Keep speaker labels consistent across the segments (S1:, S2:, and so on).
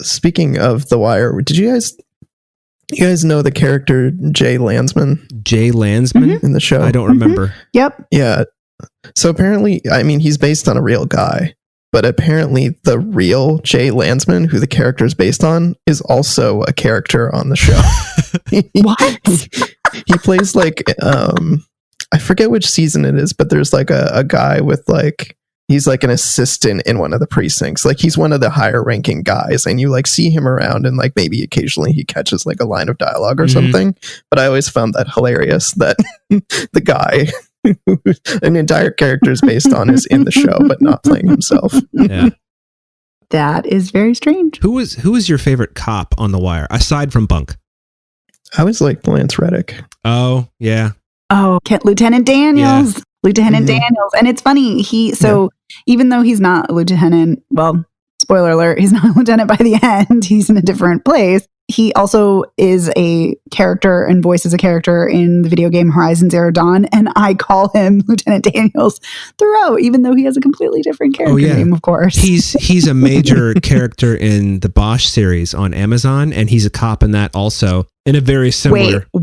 S1: speaking of The Wire, did you guys know the character Jay Landsman?
S2: Jay Landsman
S1: in the show?
S2: I don't remember.
S3: Yep.
S1: Yeah. So apparently, I mean, he's based on a real guy, but apparently the real Jay Landsman, who the character is based on, is also a character on the show.
S3: What?
S1: He plays like, I forget which season it is, but there's like a guy with like, he's like an assistant in one of the precincts. Like he's one of the higher ranking guys, and you like see him around, and like maybe occasionally he catches like a line of dialogue or something. But I always found that hilarious that the guy who an entire character is based on is in the show, but not playing himself.
S2: Yeah.
S3: That is very strange.
S2: Who is your favorite cop on The Wire aside from Bunk?
S1: I was like Lance Reddick.
S2: Oh, yeah.
S3: Oh, Lieutenant Daniels. Yeah. Lieutenant Daniels. And it's funny, even though he's not a lieutenant, well, spoiler alert, he's not a lieutenant by the end, he's in a different place. He also is a character and voices a character in the video game Horizon Zero Dawn, and I call him Lieutenant Daniels throughout, even though he has a completely different character name, of course.
S2: He's a major character in the Bosch series on Amazon, and he's a cop in that also, in a very similar...
S3: Wait,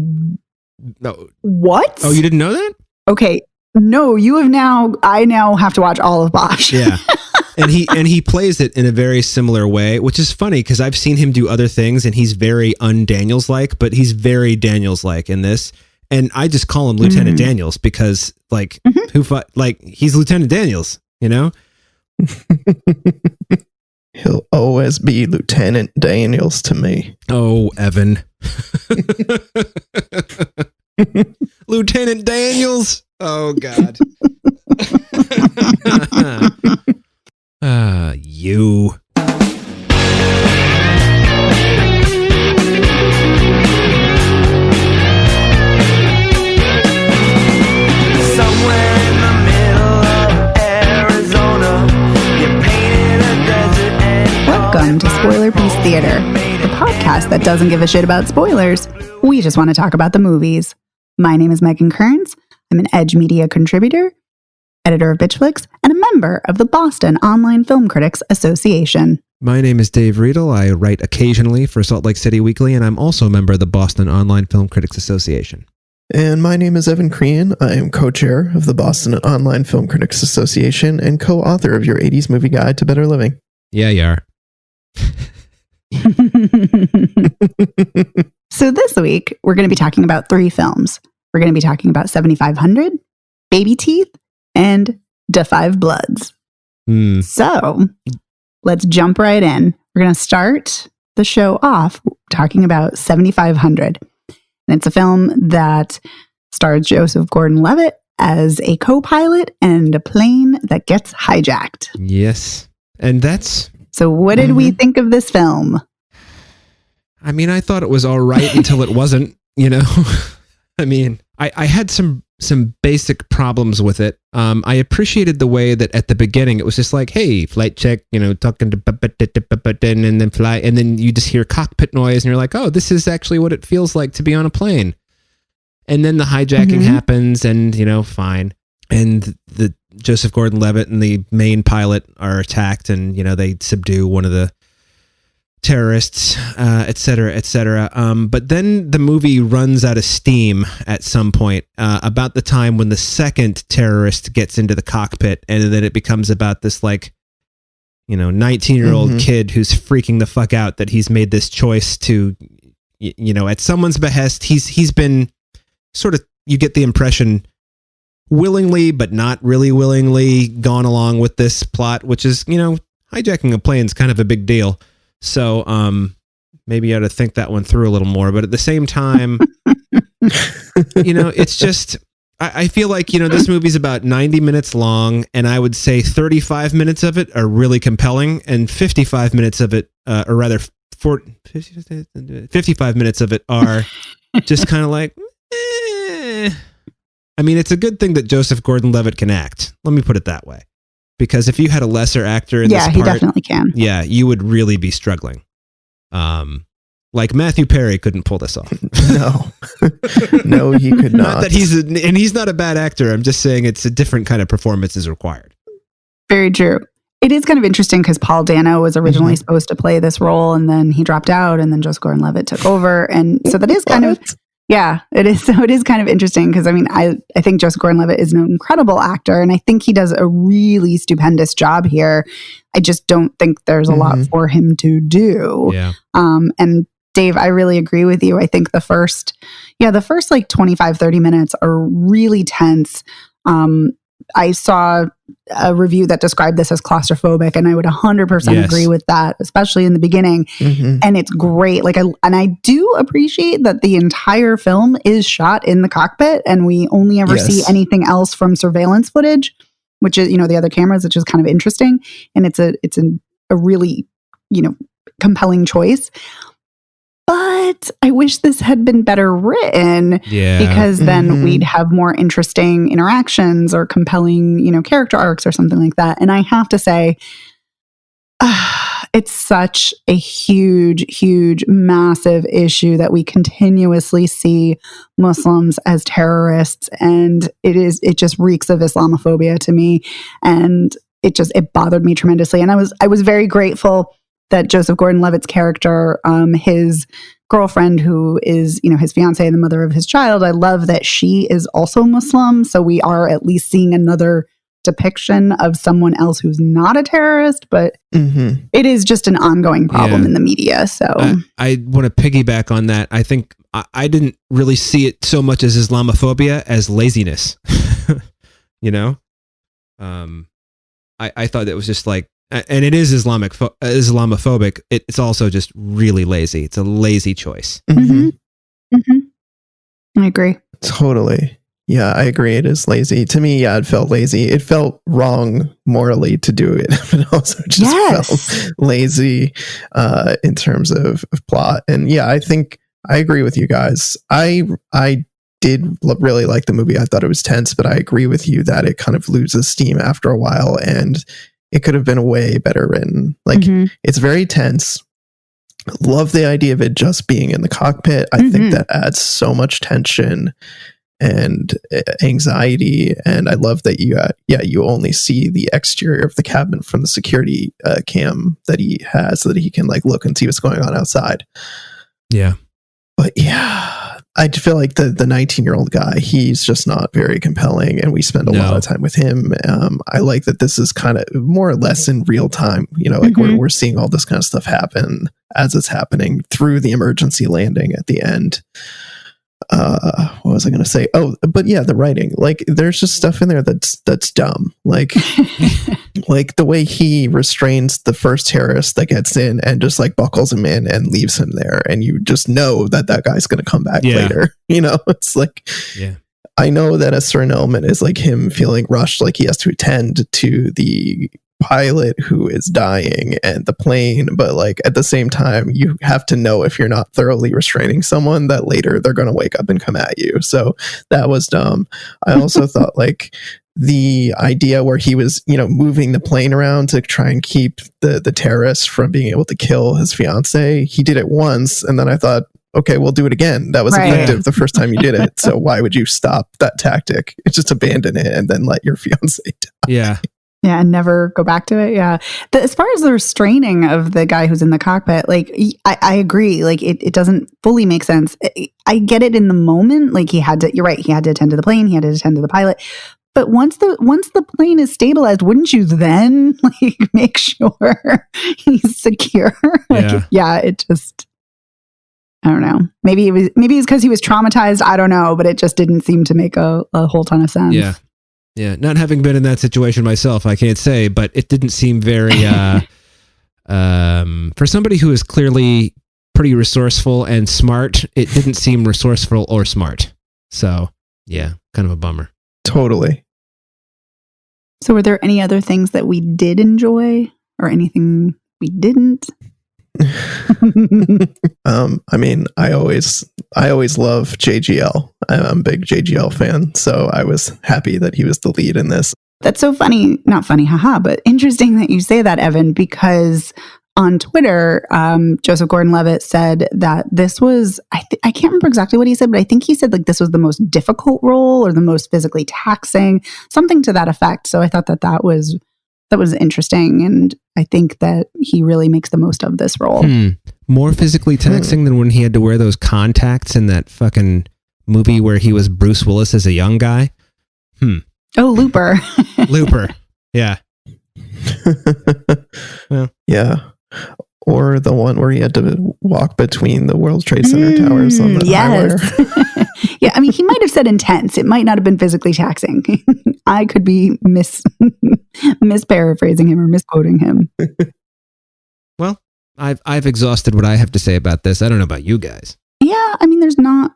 S2: no.
S3: What?
S2: Oh, you didn't know that?
S3: Okay. No, I now have to watch all of Bosch.
S2: Yeah. And he plays it in a very similar way, which is funny because I've seen him do other things and he's very un-Daniels-like, but he's very Daniels-like in this. And I just call him Lieutenant Daniels because like he's Lieutenant Daniels, you know?
S1: He'll always be Lieutenant Daniels to me.
S2: Oh, Evan. Lieutenant Daniels. Oh, God. You.
S3: Welcome to Spoiler Piece Theater, the podcast that doesn't give a shit about spoilers. We just want to talk about the movies. My name is Megan Kearns. I'm an Edge Media contributor, editor of Bitchflix, and a member of the Boston Online Film Critics Association.
S2: My name is Dave Riedel. I write occasionally for Salt Lake City Weekly, and I'm also a member of the Boston Online Film Critics Association.
S1: And my name is Evan Crean. I am co-chair of the Boston Online Film Critics Association and co-author of your 80s Movie Guide to Better Living.
S2: Yeah, you are.
S3: So this week, we're going to be talking about 3 films. We're going to be talking about 7500, Babyteeth, and Da 5 Bloods. So let's jump right in. We're going to start the show off talking about 7500. And it's a film that stars Joseph Gordon-Levitt as a co-pilot and a plane that gets hijacked.
S2: Yes. And that's...
S3: So what did we think of this film?
S2: I mean, I thought it was all right until it wasn't, you know? I mean, I had some basic problems with it. I appreciated the way that at the beginning it was just like, hey, flight check, you know, talking to and then fly, and then you just hear cockpit noise and you're like, oh, this is actually what it feels like to be on a plane. And then the hijacking happens and, you know, fine. And the Joseph Gordon-Levitt and the main pilot are attacked and, you know, they subdue one of the terrorists, et cetera, et cetera. But then the movie runs out of steam at some point, about the time when the second terrorist gets into the cockpit, and then it becomes about this, like, you know, 19-year-old kid who's freaking the fuck out that he's made this choice to, you know, at someone's behest. He's been sort of, you get the impression, willingly but not really willingly gone along with this plot, which is, you know, hijacking a plane is kind of a big deal. So maybe I ought to think that one through a little more. But at the same time, you know, it's just, I feel like, you know, this movie's about 90 minutes long, and I would say 35 minutes of it are really compelling, and 55 minutes of it, or rather 55 minutes of it are just kind of like, I mean, it's a good thing that Joseph Gordon-Levitt can act. Let me put it that way. Because if you had a lesser actor in this part... Yeah,
S3: he definitely can.
S2: Yeah, you would really be struggling. Like Matthew Perry couldn't pull this off.
S1: No, he could not.
S2: Not that he's not a bad actor. I'm just saying it's a different kind of performance is required.
S3: Very true. It is kind of interesting because Paul Dano was originally supposed to play this role, and then he dropped out, and then Joseph Gordon-Levitt took over. And so that is kind of, yeah, it is. So it is kind of interesting because, I mean, I think Joseph Gordon-Levitt is an incredible actor, and I think he does a really stupendous job here. I just don't think there's a lot for him to do.
S2: Yeah.
S3: And Dave, I really agree with you. I think the first like 25, 30 minutes are really tense. I saw a review that described this as claustrophobic, and I would 100% agree with that, especially in the beginning. And it's great. I do appreciate that the entire film is shot in the cockpit, and we only ever see anything else from surveillance footage, which is, the other cameras, which is kind of interesting. And it's a really, compelling choice. But I wish this had been better written, because then we'd have more interesting interactions or compelling, character arcs or something like that. And I have to say, it's such a huge, huge, massive issue that we continuously see Muslims as terrorists. And it just reeks of Islamophobia to me. And it bothered me tremendously. And I was very grateful that Joseph Gordon-Levitt's character, his girlfriend, who is, his fiance and the mother of his child, I love that she is also Muslim. So we are at least seeing another depiction of someone else who's not a terrorist, but it is just an ongoing problem in the media. So
S2: I want to piggyback on that. I think I didn't really see it so much as Islamophobia as laziness. I thought it was just like, and it is Islamophobic. It's also just really lazy. It's a lazy choice.
S3: I agree.
S1: Totally. Yeah, I agree. It is lazy. To me, it felt lazy. It felt wrong morally to do it, but also just felt lazy in terms of plot. And I think I agree with you guys. I did really like the movie. I thought it was tense, but I agree with you that it kind of loses steam after a while, and it could have been way better written. It's very tense. Love the idea of it just being in the cockpit. I think that adds so much tension and anxiety. And I love that you only see the exterior of the cabin from the security cam that he has, so that he can look and see what's going on outside.
S2: Yeah.
S1: But I feel like the 19-year-old guy, he's just not very compelling, and we spend a lot of time with him. I like that this is kind of more or less in real time, we're seeing all this kind of stuff happen as it's happening through the emergency landing at the end. What was I going to say? Oh, but the writing, there's just stuff in there that's dumb. Like the way he restrains the first terrorist that gets in and just buckles him in and leaves him there. And you just know that guy's going to come back later. It's I know that a certain element is him feeling rushed, he has to attend to the pilot who is dying and the plane, but at the same time, you have to know, if you're not thoroughly restraining someone, that later they're going to wake up and come at you. So that was dumb. I also thought the idea where he was moving the plane around to try and keep the terrorists from being able to kill his fiance, he did it once, and then I thought, okay, we'll do it again. That was effective the first time you did it, so why would you stop that tactic? It's just abandon it and then let your fiance die.
S3: Yeah, and never go back to it. Yeah. As far as the restraining of the guy who's in the cockpit, I agree. It doesn't fully make sense. I get it in the moment. You're right. He had to attend to the plane. He had to attend to the pilot. But once the plane is stabilized, wouldn't you then make sure he's secure? It just, I don't know. Maybe it's because he was traumatized. I don't know, but it just didn't seem to make a whole ton of sense.
S2: Yeah. Yeah, not having been in that situation myself, I can't say, but it didn't seem very, for somebody who is clearly pretty resourceful and smart, it didn't seem resourceful or smart. So, kind of a bummer.
S1: Totally.
S3: So were there any other things that we did enjoy or anything we didn't?
S1: I always love JGL. I'm a big JGL fan, so I was happy that he was the lead in this.
S3: That's so funny. Not funny, haha, but interesting that you say that, Evan, because on Twitter, Joseph Gordon-Levitt said that this was, I can't remember exactly what he said, but I think he said this was the most difficult role or the most physically taxing, something to that effect. So I thought that was that was interesting. And I think that he really makes the most of this role.
S2: More physically taxing than when he had to wear those contacts in that fucking movie where he was Bruce Willis as a young guy.
S3: Oh, Looper.
S2: Looper. Yeah.
S1: Well. Yeah. Or the one where he had to walk between the World Trade Center towers on the high wire.
S3: Yeah, I mean, he might have said intense. It might not have been physically taxing. I could be misparaphrasing him or misquoting him.
S2: Well, I've exhausted what I have to say about this. I don't know about you guys.
S3: Yeah, I mean, there's not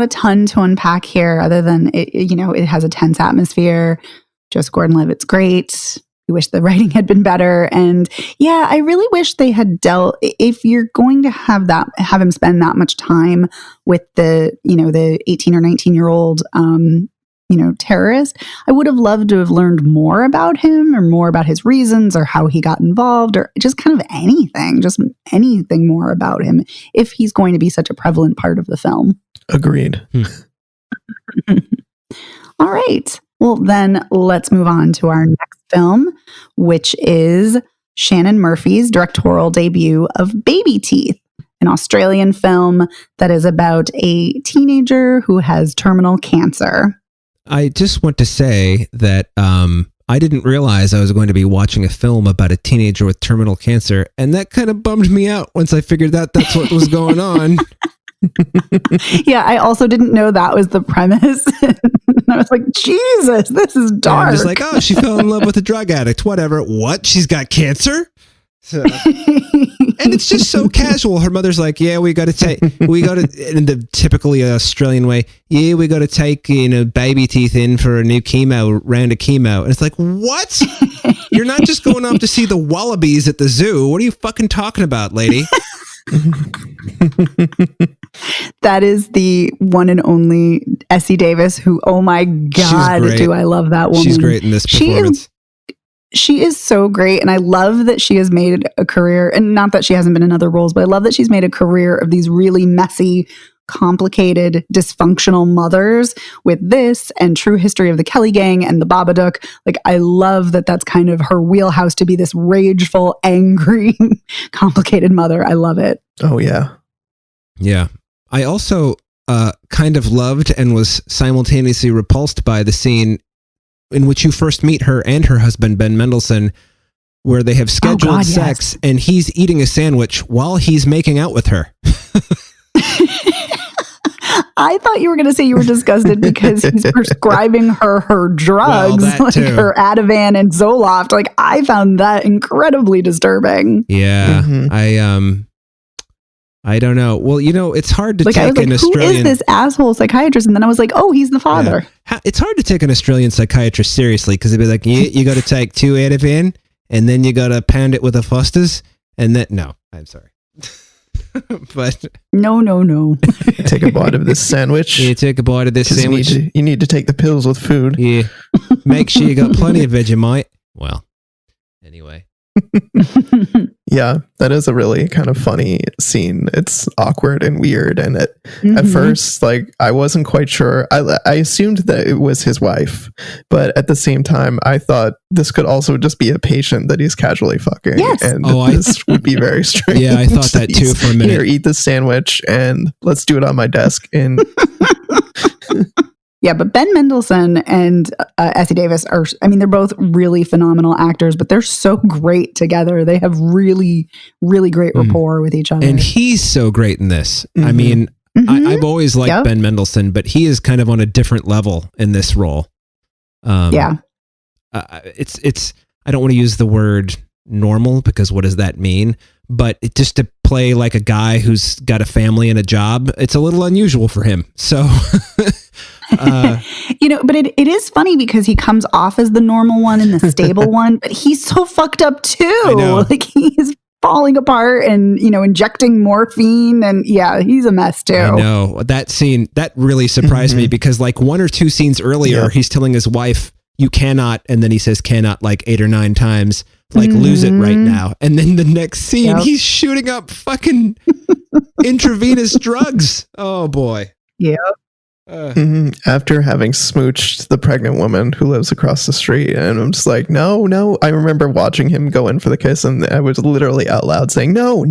S3: a ton to unpack here other than it has a tense atmosphere. Joseph Gordon-Levitt's great. I wish the writing had been better. And yeah, I really wish they had if you're going to have him spend that much time with the 18 or 19-year-old, terrorist, I would have loved to have learned more about him or more about his reasons or how he got involved or just kind of anything more about him if he's going to be such a prevalent part of the film.
S1: Agreed.
S3: All right. Well, then let's move on to our next film, which is Shannon Murphy's directorial debut of Babyteeth, an Australian film that is about a teenager who has terminal cancer.
S2: I just want to say that I didn't realize I was going to be watching a film about a teenager with terminal cancer, and that kind of bummed me out once I figured out that's what was going on.
S3: Yeah, I also didn't know that was the premise. I was like, Jesus, this is dark.
S2: I'm just like, oh, she fell in love with a drug addict. Whatever. What? She's got cancer? So, and it's just so casual. Her mother's like, yeah, we got to in the typically Australian way, yeah, we got to take, Babyteeth in for a new round of chemo. And it's like, what? You're not just going off to see the wallabies at the zoo. What are you fucking talking about, lady?
S3: That is the one and only Essie Davis, who, oh my God, do I love that woman.
S2: She's great in this performance.
S3: She is so great. And I love that she has made a career, and not that she hasn't been in other roles, but I love that she's made a career of these really messy, complicated, dysfunctional mothers with this and True History of the Kelly Gang and The Babadook. Like, I love that that's kind of her wheelhouse, to be this rageful, angry, complicated mother. I love it.
S1: Oh, yeah.
S2: Yeah. I also kind of loved and was simultaneously repulsed by the scene in which you first meet her and her husband, Ben Mendelsohn, where they have scheduled sex and he's eating a sandwich while he's making out with her.
S3: I thought you were going to say you were disgusted because he's prescribing her drugs, like her Ativan and Zoloft. Like, I found that incredibly disturbing.
S2: Yeah. I don't know. Well, it's hard to take an Australian...
S3: Who is this asshole psychiatrist? And then I was like, oh, he's the father.
S2: Yeah. It's hard to take an Australian psychiatrist seriously because they'd be like, yeah, you got to take 2 Ativan and then you got to pound it with a Foster's. And then, no, I'm sorry. But
S3: no.
S1: Take a bite of this sandwich.
S2: Yeah, take a bite of this sandwich.
S1: You need to take the pills with food.
S2: Yeah. Make sure you got plenty of Vegemite. Well, anyway.
S1: Yeah, that is a really kind of funny scene. It's awkward and weird, and at first, like, I wasn't quite sure. I assumed that it was his wife, but at the same time, I thought this could also just be a patient that he's casually fucking.
S3: Yes.
S1: And this would be very strange.
S2: Yeah, I thought that too for a minute.
S1: Here, eat this sandwich, and let's do it on my desk. And
S3: yeah, but Ben Mendelsohn and Essie Davis they're both really phenomenal actors, but they're so great together. They have really, really great rapport with each other.
S2: And he's so great in this. I mean, I've always liked Ben Mendelsohn, but he is kind of on a different level in this role. It's I don't want to use the word normal because what does that mean? But just to play like a guy who's got a family and a job, it's a little unusual for him. So,
S3: but it is funny because he comes off as the normal one and the stable one, but he's so fucked up too. Like, he's falling apart and, injecting morphine, and yeah, he's a mess too.
S2: I know that scene that really surprised me because like 1 or 2 scenes earlier, he's telling his wife, "You cannot," and then he says "cannot" like 8 or 9 times. Like, lose it right now. And then the next scene, he's shooting up fucking intravenous drugs. Oh, boy.
S3: Yeah.
S1: After having smooched the pregnant woman who lives across the street, and I'm just like, no. I remember watching him go in for the kiss, and I was literally out loud saying, no.
S3: I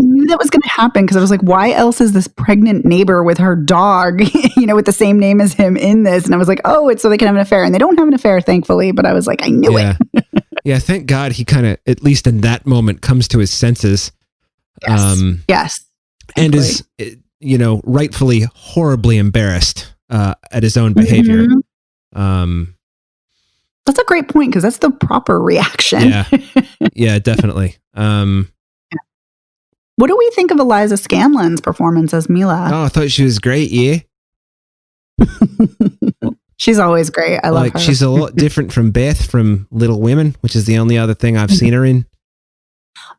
S3: knew that was going to happen because I was like, why else is this pregnant neighbor with her dog, with the same name as him in this? And I was like, oh, it's so they can have an affair. And they don't have an affair, thankfully. But I was like, I knew it.
S2: Yeah, thank God he kind of, at least in that moment, comes to his senses.
S3: Yes.
S2: And is, rightfully horribly embarrassed at his own behavior.
S3: That's a great point because that's the proper reaction.
S2: Yeah, definitely.
S3: What do we think of Eliza Scanlen's performance as Mila?
S2: Oh, I thought she was great. Yeah.
S3: She's always great. I love her.
S2: She's a lot different from Beth from Little Women, which is the only other thing I've seen her in.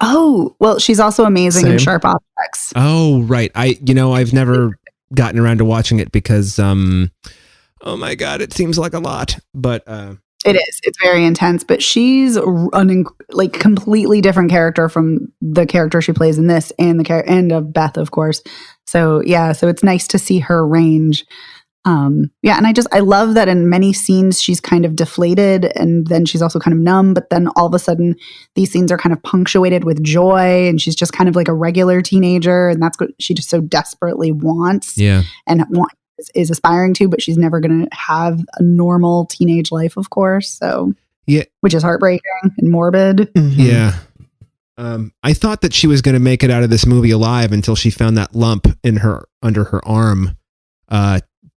S3: Oh, well, she's also amazing in Sharp Objects.
S2: Oh, right. I've never gotten around to watching it because, oh my God, it seems like a lot. But
S3: it is. It's very intense. But she's completely different character from the character she plays in this, and and of Beth, of course. So so it's nice to see her range. And I love that in many scenes she's kind of deflated and then she's also kind of numb, but then all of a sudden these scenes are kind of punctuated with joy and she's just kind of like a regular teenager and that's what she just so desperately wants and is aspiring to, but she's never going to have a normal teenage life, of course. So which is heartbreaking and morbid.
S2: Yeah. I thought that she was going to make it out of this movie alive until she found that lump under her arm,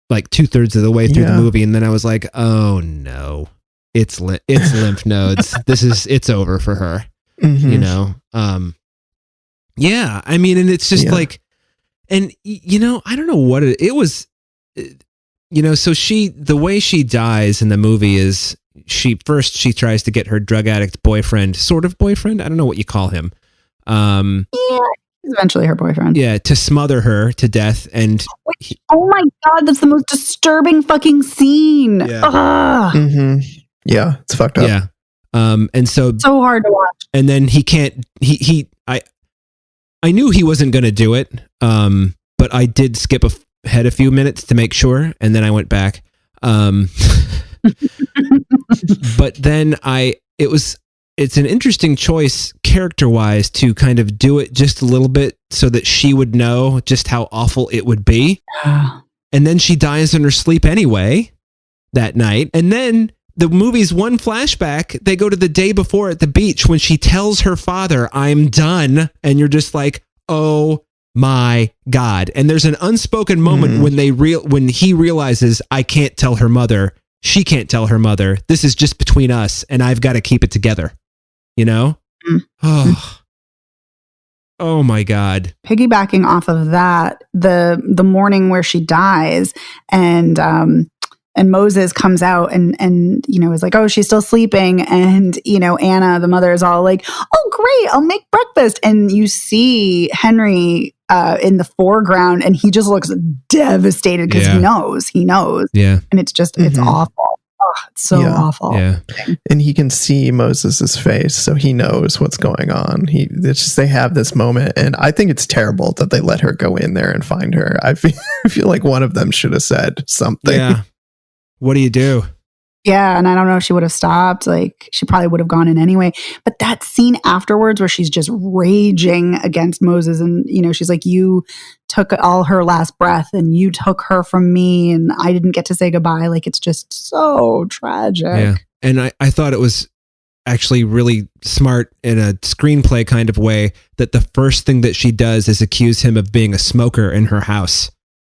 S2: like 2/3 of the way through the movie. And then I was like, oh no, it's lymph nodes. It's over for her, I mean, and it's just like, and I don't know what it was, so the way she dies in the movie is she tries to get her drug addict boyfriend, I don't know what you call him.
S3: He's eventually her boyfriend.
S2: Yeah, to smother her to death. And
S3: oh my God, that's the most disturbing fucking scene.
S1: Yeah, it's fucked up.
S2: Yeah. And so
S3: hard to watch.
S2: And then he can't, I knew he wasn't going to do it. But I did skip ahead a few minutes to make sure. And then I went back. But then it's an interesting choice character-wise to kind of do it just a little bit so that she would know just how awful it would be. And then she dies in her sleep anyway that night. And then the movie's one flashback, they go to the day before at the beach when she tells her father, I'm done. And you're just like, oh my God. And there's an unspoken moment when when he realizes I can't tell her mother. She can't tell her mother. This is just between us and I've got to keep it together. Oh my God.
S3: Piggybacking off of that, the morning where she dies and Moses comes out and is like, oh, she's still sleeping. And, Anna, the mother, is all like, oh, great, I'll make breakfast. And you see Henry in the foreground and he just looks devastated because he knows. Yeah. And it's just, it's awful. Oh, it's so awful.
S2: Yeah.
S1: And he can see Moses's face, so he knows what's going on. They have this moment, and I think it's terrible that they let her go in there and find her. I feel like one of them should have said something.
S2: Yeah. What do you do?
S3: Yeah, and I don't know if she would have stopped. Like, she probably would have gone in anyway. But that scene afterwards where she's just raging against Moses and, she's like, you took all her last breath and you took her from me and I didn't get to say goodbye. Like, it's just so tragic.
S2: Yeah. And I thought it was actually really smart in a screenplay kind of way that the first thing that she does is accuse him of being a smoker in her house.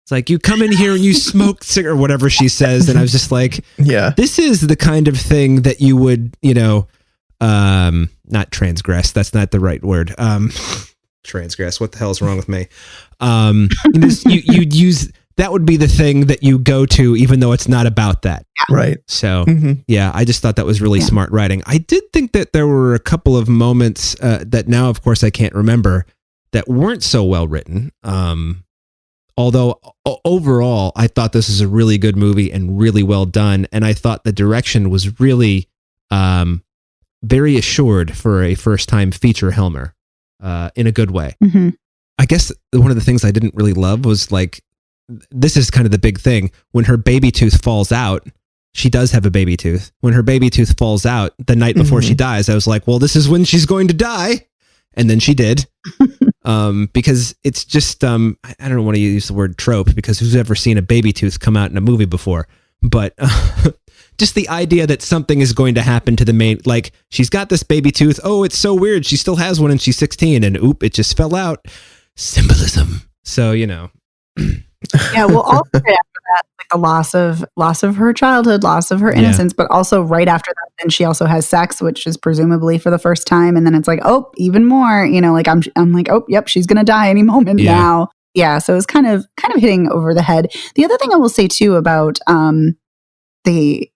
S2: It's like, you come in here and you smoke or whatever she says. And I was just like, this is the kind of thing that you would, not transgress. That's not the right word. Transgress. What the hell is wrong with me? You'd use, that would be the thing that you go to, even though it's not about that.
S1: Right.
S2: So I just thought that was really smart writing. I did think that there were a couple of moments that now, of course, I can't remember that weren't so well written. Although overall, I thought this was a really good movie and really well done. And I thought the direction was really very assured for a first-time feature Helmer in a good way. I guess one of the things I didn't really love was like, this is kind of the big thing. When her baby tooth falls out, she does have a baby tooth. When her baby tooth falls out the night before she dies, I was like, well, this is when she's going to die. And then she did. Because it's just, I don't want to use the word trope, because who's ever seen a baby tooth come out in a movie before? But just the idea that something is going to happen to the main, like she's got this baby tooth. Oh, it's so weird. She still has one and she's 16 and oop, it just fell out. Symbolism. So, you know.
S3: Yeah, well, also right after that, like the loss of her childhood, loss of her innocence, but also right after that, then she also has sex, which is presumably for the first time, and then it's like, oh, even more, you know, like I'm like, oh, yep, she's gonna die any moment now. Yeah, so it's kind of hitting over the head. The other thing I will say too about the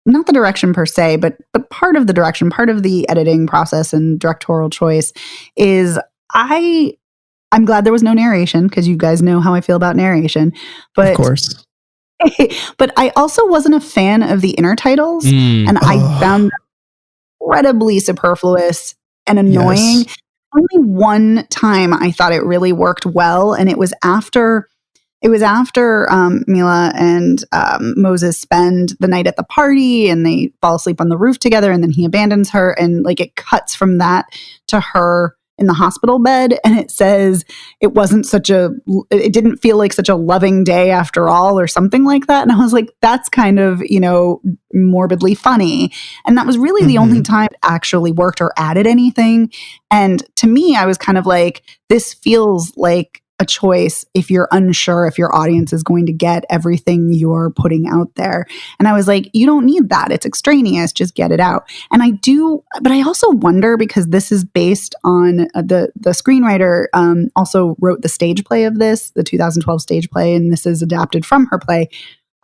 S3: not the direction per se, but part of the direction, part of the editing process and directorial choice is I'm glad there was no narration, because you guys know how I feel about narration. But
S1: of course.
S3: But I also wasn't a fan of the inner titles, and I found them incredibly superfluous and annoying. Yes. Only one time I thought it really worked well, and it was after Mila and Moses spend the night at the party, and they fall asleep on the roof together, and then he abandons her, and like it cuts from that to her in the hospital bed, and it says it didn't feel like such a loving day after all, or something like that. And I was like, that's kind of, you know, morbidly funny. And that was really the only time it actually worked or added anything. And to me, I was kind of like, this feels like a choice if you're unsure if your audience is going to get everything you're putting out there. And I was like, you don't need that. It's extraneous. Just get it out. And I do, but I also wonder, because this is based on the screenwriter also wrote the stage play of this, the 2012 stage play, and this is adapted from her play.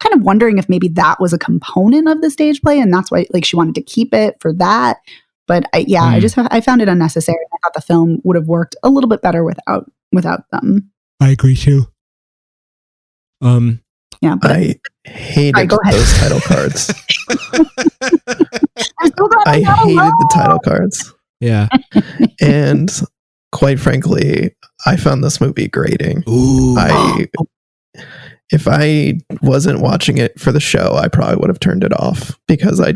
S3: Kind of wondering if maybe that was a component of the stage play, and that's why like she wanted to keep it for that. But I found it unnecessary. I thought the film would have worked a little bit better without them.
S2: I agree too.
S3: Yeah, but
S1: I hated those title cards. I hated the title cards.
S2: Yeah.
S1: And quite frankly, I found this movie grating.
S2: Ooh.
S1: If I wasn't watching it for the show, I probably would have turned it off, because I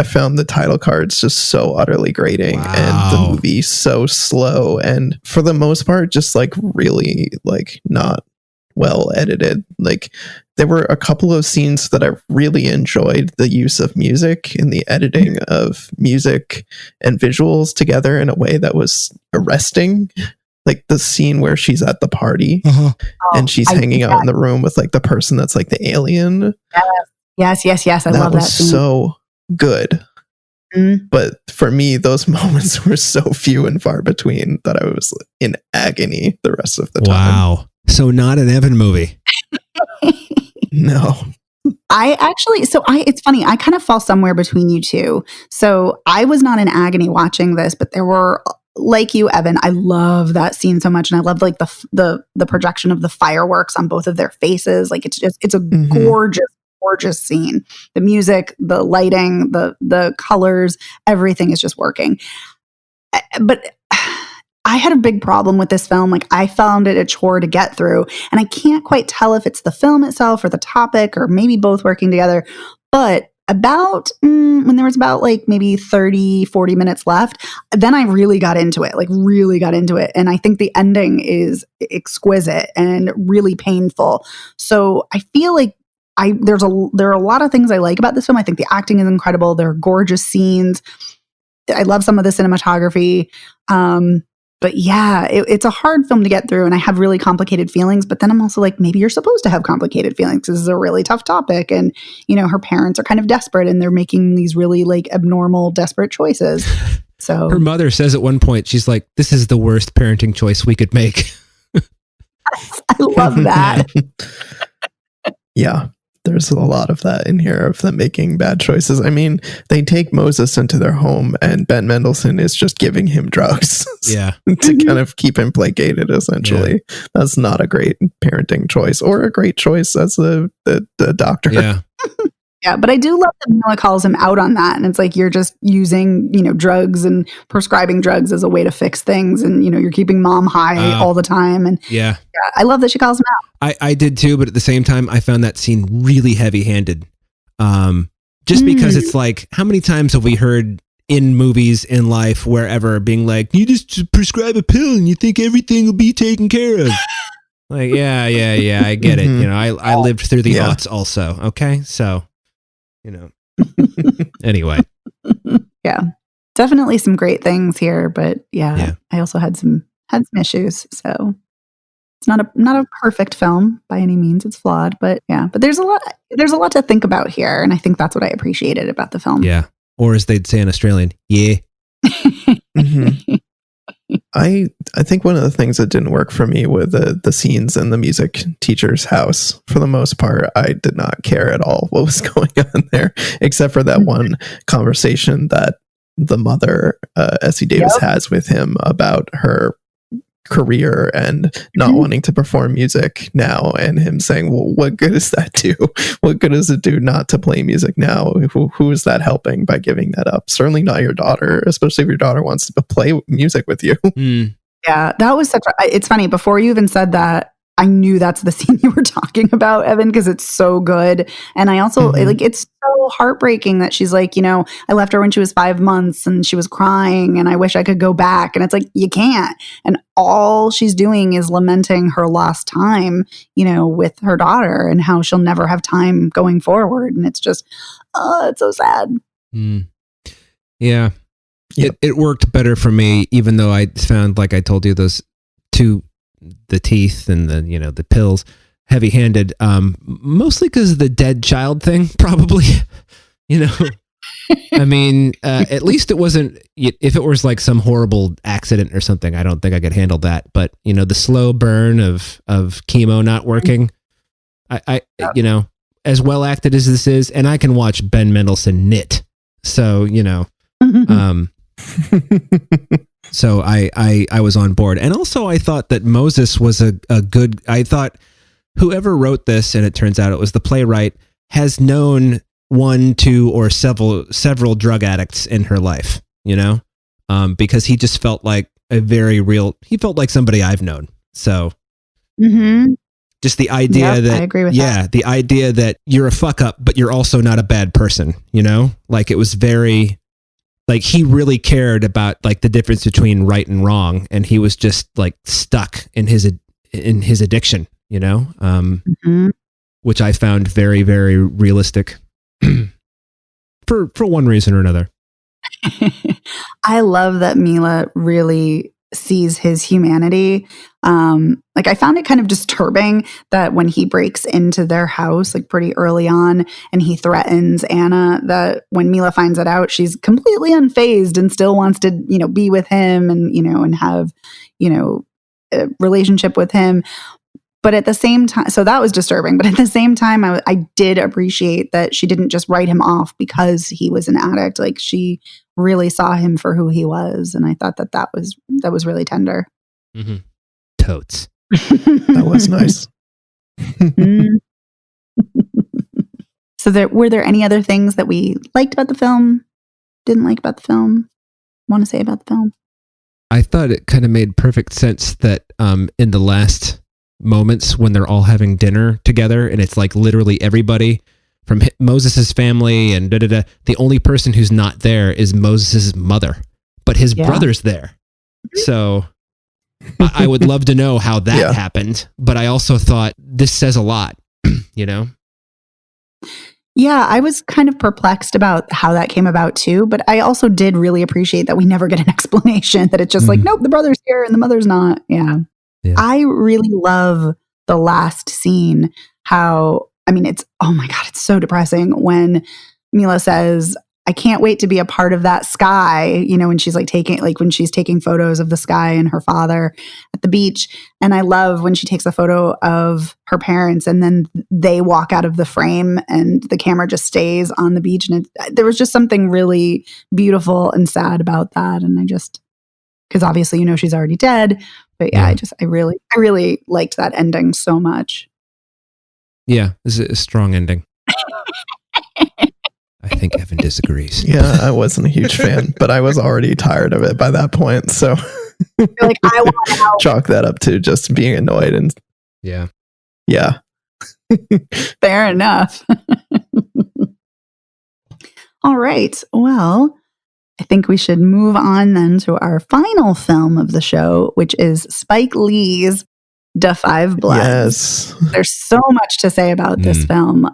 S1: found the title cards just so utterly grating. Wow. And the movie so slow, and for the most part, just like really like not well edited. Like there were a couple of scenes that I really enjoyed the use of music and the editing of music and visuals together in a way that was arresting. Like the scene where she's at the party and she's hanging out in the room with like the person that's like the alien.
S3: Yes. I love that scene.
S1: So good. But for me, those moments were so few and far between that I was in agony the rest of the time.
S2: Wow. So not an Evan movie.
S1: No.
S3: It's funny. I kind of fall somewhere between you two. So I was not in agony watching this, but there were, like you, Evan, I love that scene so much. And I love like the projection of the fireworks on both of their faces. Like it's a gorgeous scene. The music, the lighting, the colors, everything is just working. But I had a big problem with this film. Like I found it a chore to get through, and I can't quite tell if it's the film itself or the topic or maybe both working together. But about when there was about like maybe 30, 40 minutes left, then I really got into it, And I think the ending is exquisite and really painful. So I feel like there are a lot of things I like about this film. I think the acting is incredible. There are gorgeous scenes. I love some of the cinematography. But yeah, it's a hard film to get through, and I have really complicated feelings. But then I'm also like, maybe you're supposed to have complicated feelings. This is a really tough topic. And, you know, her parents are kind of desperate, and they're making these really like abnormal, desperate choices. So
S2: her mother says at one point, she's like, this is the worst parenting choice we could make.
S3: I love that.
S1: Yeah. There's a lot of that in here, of them making bad choices. I mean, they take Moses into their home, and Ben Mendelsohn is just giving him drugs to kind of keep him placated, essentially. Yeah. That's not a great parenting choice, or a great choice as the doctor.
S2: Yeah.
S3: Yeah, but I do love that Mila calls him out on that. And it's like, you're just using, drugs and prescribing drugs as a way to fix things. And, you're keeping mom high all the time. And
S2: yeah,
S3: I love that she calls him out.
S2: I did too. But at the same time, I found that scene really heavy handed. Just because it's like, how many times have we heard in movies, in life, wherever, being like, you just prescribe a pill and you think everything will be taken care of. Like, yeah, I get it. I lived through the aughts also. Okay. So, anyway.
S3: Yeah, definitely some great things here, but I also had some issues. So it's not a perfect film by any means. It's flawed, but there's a lot to think about here. And I think that's what I appreciated about the film.
S2: Yeah. Or as they'd say in Australian, yeah.
S1: Mm-hmm. I think one of the things that didn't work for me were the scenes in the music teacher's house. For the most part, I did not care at all what was going on there, except for that one conversation that the mother, Essie Davis, has with him about her career and not wanting to perform music now, and him saying, well, what good does that do? What good does it do not to play music now? Who is that helping by giving that up? Certainly not your daughter, especially if your daughter wants to play music with you.
S3: Yeah, that was it's funny, before you even said that, I knew that's the scene you were talking about, Evan, because it's so good. And I also it's so heartbreaking that she's like, I left her when she was 5 months and she was crying and I wish I could go back. And it's like, you can't. And all she's doing is lamenting her lost time, with her daughter and how she'll never have time going forward. And it's just, it's so sad.
S2: Yeah.
S1: Yep.
S2: It worked better for me, even though I found, like I told you, those two, the teeth and the pills, heavy-handed, mostly because of the dead child thing, probably. I mean, at least it wasn't, if it was like some horrible accident or something, I don't think I could handle that. But, the slow burn of chemo not working, I as well acted as this is, and I can watch Ben Mendelsohn knit. So, so I was on board. And also I thought that Moses was a good, I thought whoever wrote this, and it turns out it was the playwright, has known one, two, or several drug addicts in her life, because he just felt like he felt like somebody I've known. So just the idea that,
S3: I agree with that.
S2: The idea that you're a fuck up, but you're also not a bad person, like it was very, like he really cared about like the difference between right and wrong. And he was just like stuck in his addiction, which I found very, very realistic for one reason or another.
S3: I love that Mila really sees his humanity. I found it kind of disturbing that when he breaks into their house, like pretty early on, and he threatens Anna, that when Mila finds it out, she's completely unfazed and still wants to, be with him and, and have, a relationship with him. But at the same time, so that was disturbing. But at the same time, I did appreciate that she didn't just write him off because he was an addict. Like she really saw him for who he was. And I thought that was really tender.
S2: Mm-hmm. Totes.
S1: That was nice.
S3: So were there any other things that we liked about the film, didn't like about the film, want to say about the film?
S2: I thought it kind of made perfect sense that in the last moments when they're all having dinner together, and it's like literally everybody from Moses's family and the only person who's not there is Moses's mother, but his brother's there. So I would love to know how that happened, but I also thought this says a lot, Yeah,
S3: I was kind of perplexed about how that came about too, but I also did really appreciate that we never get an explanation, that it's just like, nope, the brother's here and the mother's not. Yeah. I really love the last scene, it's, oh my God, it's so depressing when Mila says, I can't wait to be a part of that sky, when she's when she's taking photos of the sky and her father at the beach. And I love when she takes a photo of her parents and then they walk out of the frame and the camera just stays on the beach. And there was just something really beautiful and sad about that. And because obviously, she's already dead, but I really liked that ending so much.
S2: Yeah, this is a strong ending. I think Evan disagrees.
S1: Yeah, I wasn't a huge fan, but I was already tired of it by that point. So
S3: You're like, I want out.
S1: chalk that up to just being annoyed. And
S2: Yeah.
S1: yeah.
S3: Fair enough. All right. Well, I think we should move on then to our final film of the show, which is Spike Lee's Da 5 Bloods.
S1: Yes.
S3: There's so much to say about this film.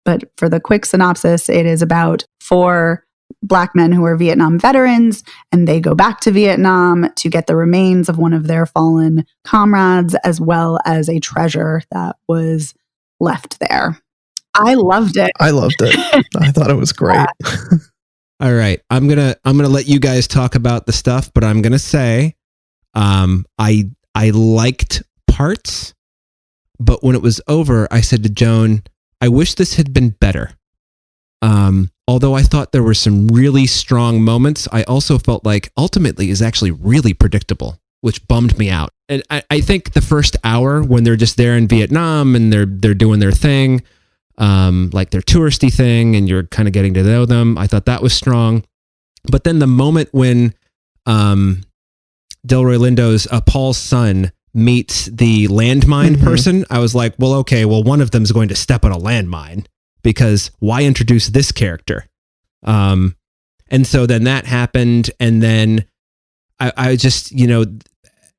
S3: But for the quick synopsis, it is about 4 Black men who are Vietnam veterans, and they go back to Vietnam to get the remains of one of their fallen comrades, as well as a treasure that was left there. I loved it.
S1: I loved it. I thought it was great.
S2: All right. I'm gonna let you guys talk about the stuff, but I'm gonna say I liked parts, but when it was over, I said to Joan, I wish this had been better. Although I thought there were some really strong moments, I also felt like ultimately is actually really predictable, which bummed me out. And I think the first hour when they're just there in Vietnam and they're doing their thing, like their touristy thing, and you're kind of getting to know them, I thought that was strong. But then the moment when Delroy Lindo's Paul's son meets the landmine person, I was like, well, okay, well, one of them is going to step on a landmine, because why introduce this character? And so then that happened. And then I just,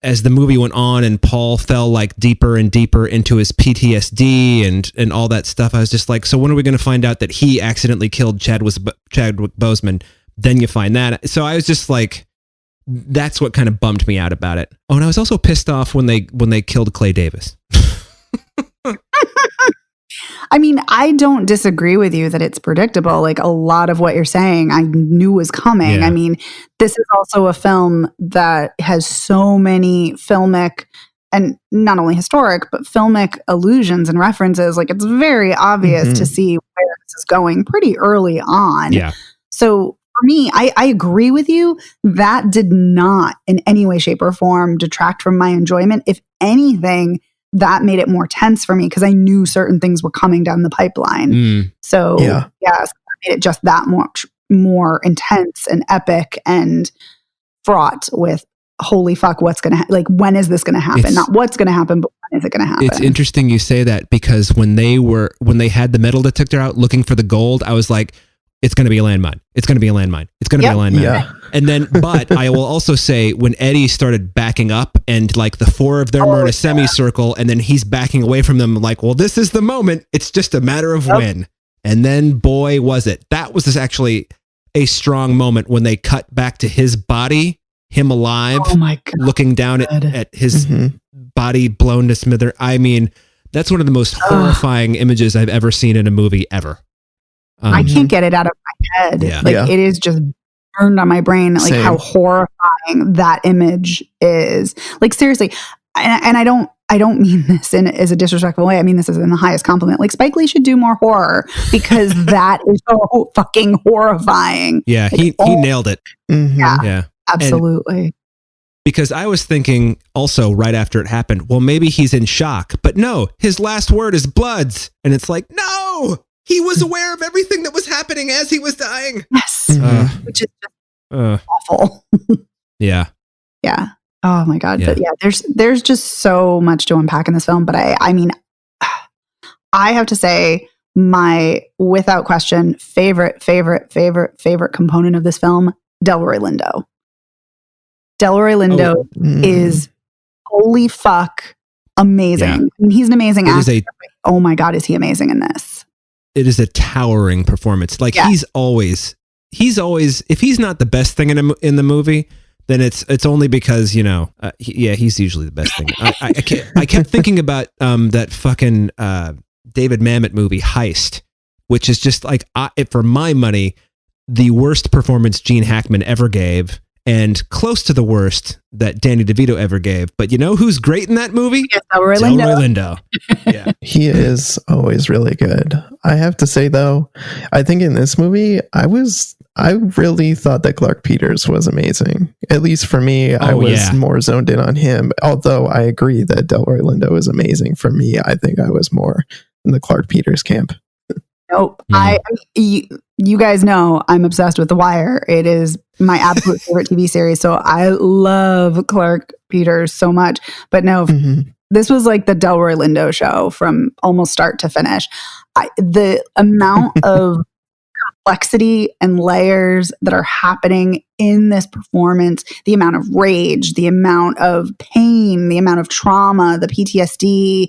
S2: as the movie went on and Paul fell like deeper and deeper into his PTSD and all that stuff, I was just like, so when are we going to find out that he accidentally killed Chadwick Boseman? Then you find that. So I was just like, that's what kind of bummed me out about it. Oh, and I was also pissed off when they killed Clay Davis.
S3: I mean, I don't disagree with you that it's predictable. Like, a lot of what you're saying, I knew was coming.
S2: Yeah.
S3: I mean, this is also a film that has so many filmic and not only historic, but filmic allusions and references. Like, it's very obvious to see where this is going pretty early on.
S2: Yeah.
S3: So for me, I agree with you. That did not in any way, shape, or form detract from my enjoyment. If anything, that made it more tense for me because I knew certain things were coming down the pipeline. So yes, that made it just that much more intense and epic and fraught with, holy fuck, what's going to like, when is this going to happen? Not what's going to happen, but when is it going to happen?
S2: It's interesting you say that, because when they had the metal detector out looking for the gold, I was like, it's going to be a landmine. It's going to be a landmine. It's going to be a landmine.
S1: Yeah.
S2: And then, but I will also say, when Eddie started backing up and like the 4 of them are in a semicircle and then he's backing away from them, like, well, this is the moment. It's just a matter of when. And then, boy, was it. That was actually a strong moment when they cut back to his body, him alive, looking down at his body blown to smither. I mean, that's one of the most horrifying images I've ever seen in a movie ever.
S3: I can't get it out of my head. It is just burned on my brain, like how horrifying that image is. Like, seriously, and I don't mean this as a disrespectful way. I mean this is in the highest compliment. Like, Spike Lee should do more horror, because that is so fucking horrifying.
S2: Yeah,
S3: like,
S2: he nailed it.
S3: Yeah, absolutely.
S2: And because I was thinking also right after it happened, well, maybe he's in shock, but no, his last word is bloods, and it's like, no. He was aware of everything that was happening as he was dying.
S3: Yes. Which is just awful.
S2: Yeah.
S3: Yeah. Oh my God. Yeah. But yeah, there's just so much to unpack in this film. But I mean, I have to say, my, without question, favorite component of this film, Delroy Lindo. Delroy Lindo is, holy fuck, amazing.
S2: Yeah.
S3: I mean, he's an amazing actor. Oh my God, is he amazing in this?
S2: It is a towering performance. Like, he's always, if he's not the best thing in the movie, then it's only because, he's usually the best thing. I kept thinking about that fucking David Mamet movie Heist, which is just like, for my money, the worst performance Gene Hackman ever gave, and close to the worst that Danny DeVito ever gave. But you know who's great in that movie?
S3: Delroy
S2: Lindo. Yeah.
S1: He is always really good. I have to say, though, I think in this movie, I really thought that Clark Peters was amazing. At least for me, I was more zoned in on him. Although I agree that Delroy Lindo is amazing. For me, I think I was more in the Clark Peters camp.
S3: Nope. You guys know I'm obsessed with The Wire. It is my absolute favorite TV series. So I love Clark Peters so much. But no, this was like the Delroy Lindo show from almost start to finish. The amount of complexity and layers that are happening in this performance, the amount of rage, the amount of pain, the amount of trauma, the PTSD,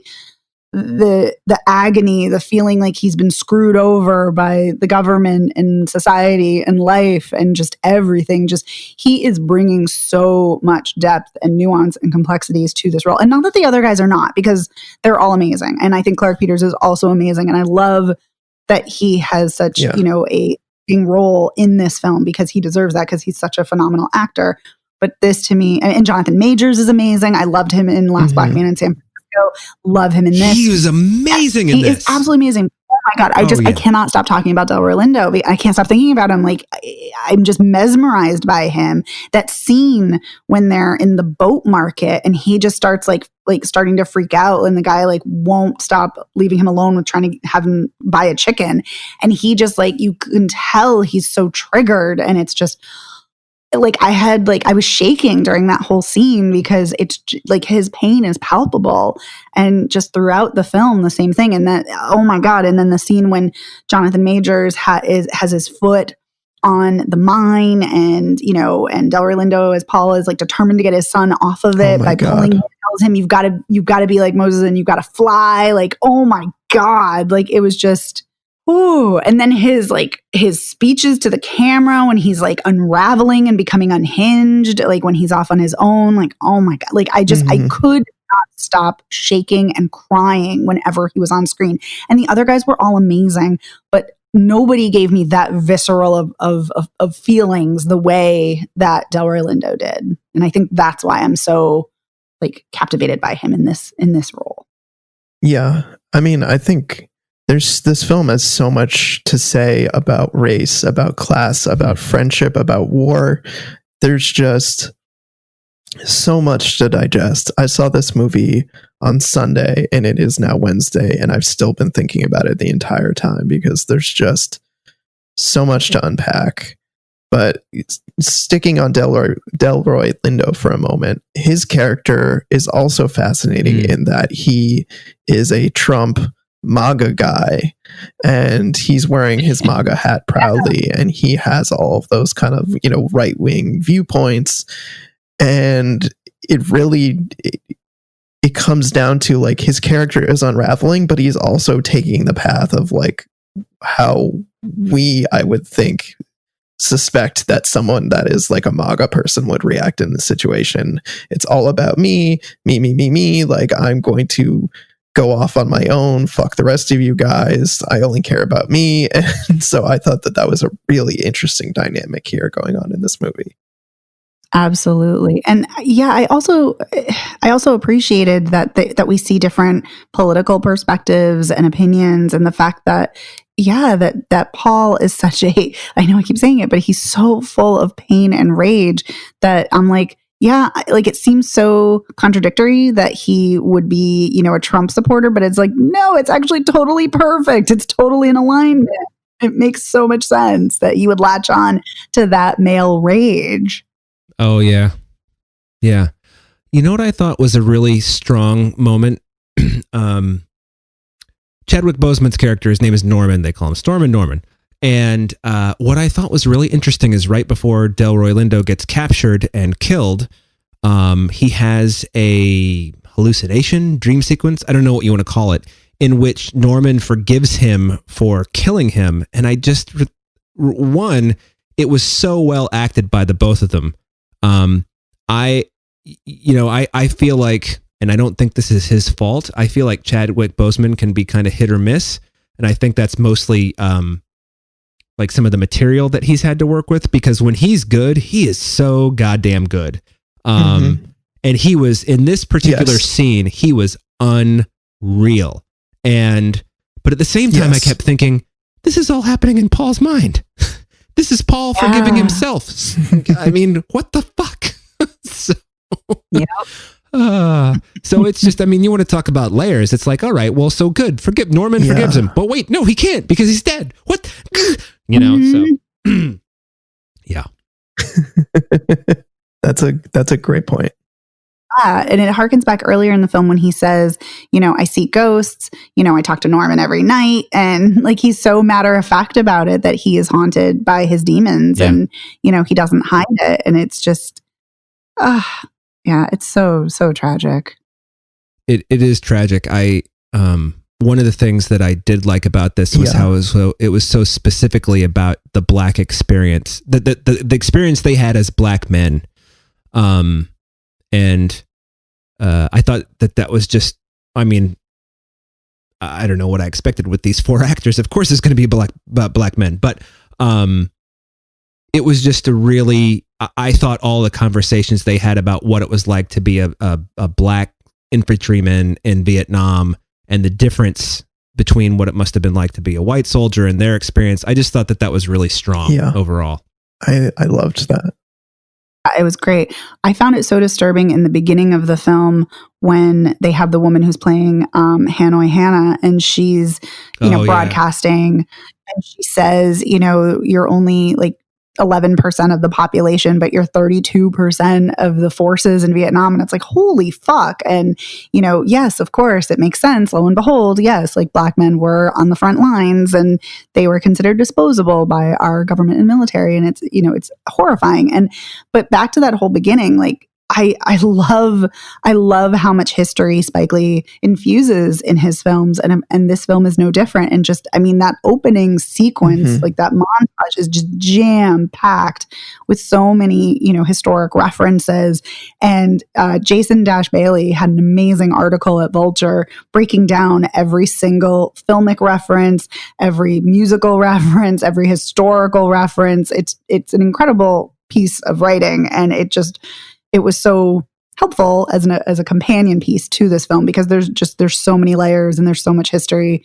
S3: the agony, the feeling like he's been screwed over by the government and society and life and just everything. Just he is bringing so much depth and nuance and complexities to this role. And not that the other guys are not, because they're all amazing. And I think Clark Peters is also amazing. And I love that he has such, a big role in this film, because he deserves that, because he's such a phenomenal actor. But this to me, and Jonathan Majors is amazing. I loved him in Last Black Man in San Francisco. Love him in this.
S2: He was amazing in this.
S3: He is absolutely amazing. Oh my God. I cannot stop talking about Delroy Lindo. I can't stop thinking about him. Like, I'm just mesmerized by him. That scene when they're in the boat market and he just starts like starting to freak out, and the guy like won't stop leaving him alone with trying to have him buy a chicken. And he just like, you can tell he's so triggered, and it's just like I was shaking during that whole scene, because it's like his pain is palpable, and just throughout the film, the same thing. And that, oh my God. And then the scene when Jonathan Majors has his foot on the mine, and, and Delroy Lindo as Paul is like determined to get his son off of it by pulling him, tells him, you've got to be like Moses and you've got to fly. Like, oh my God. Like, it was just, ooh. And then his speeches to the camera when he's like unraveling and becoming unhinged, like when he's off on his own, like, oh my God. Like, I could not stop shaking and crying whenever he was on screen. And the other guys were all amazing, but nobody gave me that visceral of feelings the way that Delroy Lindo did. And I think that's why I'm so like captivated by him in this role.
S1: Yeah. I mean, I think this film has so much to say about race, about class, about friendship, about war. There's just so much to digest. I saw this movie on Sunday, and it is now Wednesday, and I've still been thinking about it the entire time, because there's just so much to unpack. But sticking on Delroy Lindo for a moment, his character is also fascinating in that he is a Trump MAGA guy, and he's wearing his MAGA hat proudly, and he has all of those kind of, right-wing viewpoints. And it really, it comes down to like his character is unraveling, but he's also taking the path of like how I would think, suspect that someone that is like a MAGA person would react in this situation. It's all about me. Like, I'm going to go off on my own. Fuck the rest of you guys. I only care about me. And so I thought that was a really interesting dynamic here going on in this movie.
S3: Absolutely. And yeah, I also appreciated that we see different political perspectives and opinions, and the fact that that Paul is such I know I keep saying it, but he's so full of pain and rage that I'm like, yeah, like it seems so contradictory that he would be, a Trump supporter, but it's like, no, it's actually totally perfect. It's totally in alignment. It makes so much sense that he would latch on to that male rage.
S2: Oh, yeah. Yeah. You know what I thought was a really strong moment? Chadwick Boseman's character, his name is Norman. They call him Storm and Norman. And what I thought was really interesting is right before Delroy Lindo gets captured and killed, he has a hallucination, dream sequence, I don't know what you want to call it, in which Norman forgives him for killing him. And I just, one, it was so well acted by the both of them. I feel like, and I don't think this is his fault, I feel like Chadwick Boseman can be kind of hit or miss. And I think that's mostly like some of the material that he's had to work with, because when he's good, he is so goddamn good. And he was, in this particular scene, he was unreal. But at the same time, I kept thinking, this is all happening in Paul's mind. This is Paul forgiving himself. I mean, what the fuck? So it's just, I mean, you want to talk about layers. It's like, all right, well, so good. Norman forgives him. But wait, no, he can't because he's dead. What? You know, so yeah.
S1: That's a great point.
S3: And it harkens back earlier in the film when he says, you know, I see ghosts, you know, I talk to Norman every night. And like, he's so matter of fact about it that he is haunted by his demons and, you know, he doesn't hide it. And it's just, it's so tragic.
S2: It is tragic. One of the things that I did like about this was how it was so specifically about the Black experience, the experience they had as Black men. And I thought that was just, I mean, I don't know what I expected with these 4 actors. Of course, it's going to be about Black men, but it was just a really, I thought all the conversations they had about what it was like to be a Black infantryman in Vietnam and the difference between what it must have been like to be a white soldier and their experience. I just thought that was really strong overall.
S1: I loved that.
S3: It was great. I found it so disturbing in the beginning of the film when they have the woman who's playing Hanoi Hannah, and she's, you know, broadcasting, and she says, you know, you're only like 11% of the population, but you're 32% of the forces in Vietnam. And it's like, holy fuck. And, you know, yes, of course, it makes sense. Lo and behold, yes, like Black men were on the front lines and they were considered disposable by our government and military. And it's, you know, it's horrifying. But back to that whole beginning, like, I love how much history Spike Lee infuses in his films, and this film is no different. And just, I mean, that opening sequence, like that montage, is just jam packed with so many, you know, historic references. And Jason Bailey had an amazing article at Vulture breaking down every single filmic reference, every musical reference, every historical reference. It's an incredible piece of writing, and it was so helpful as a companion piece to this film because there's so many layers and there's so much history.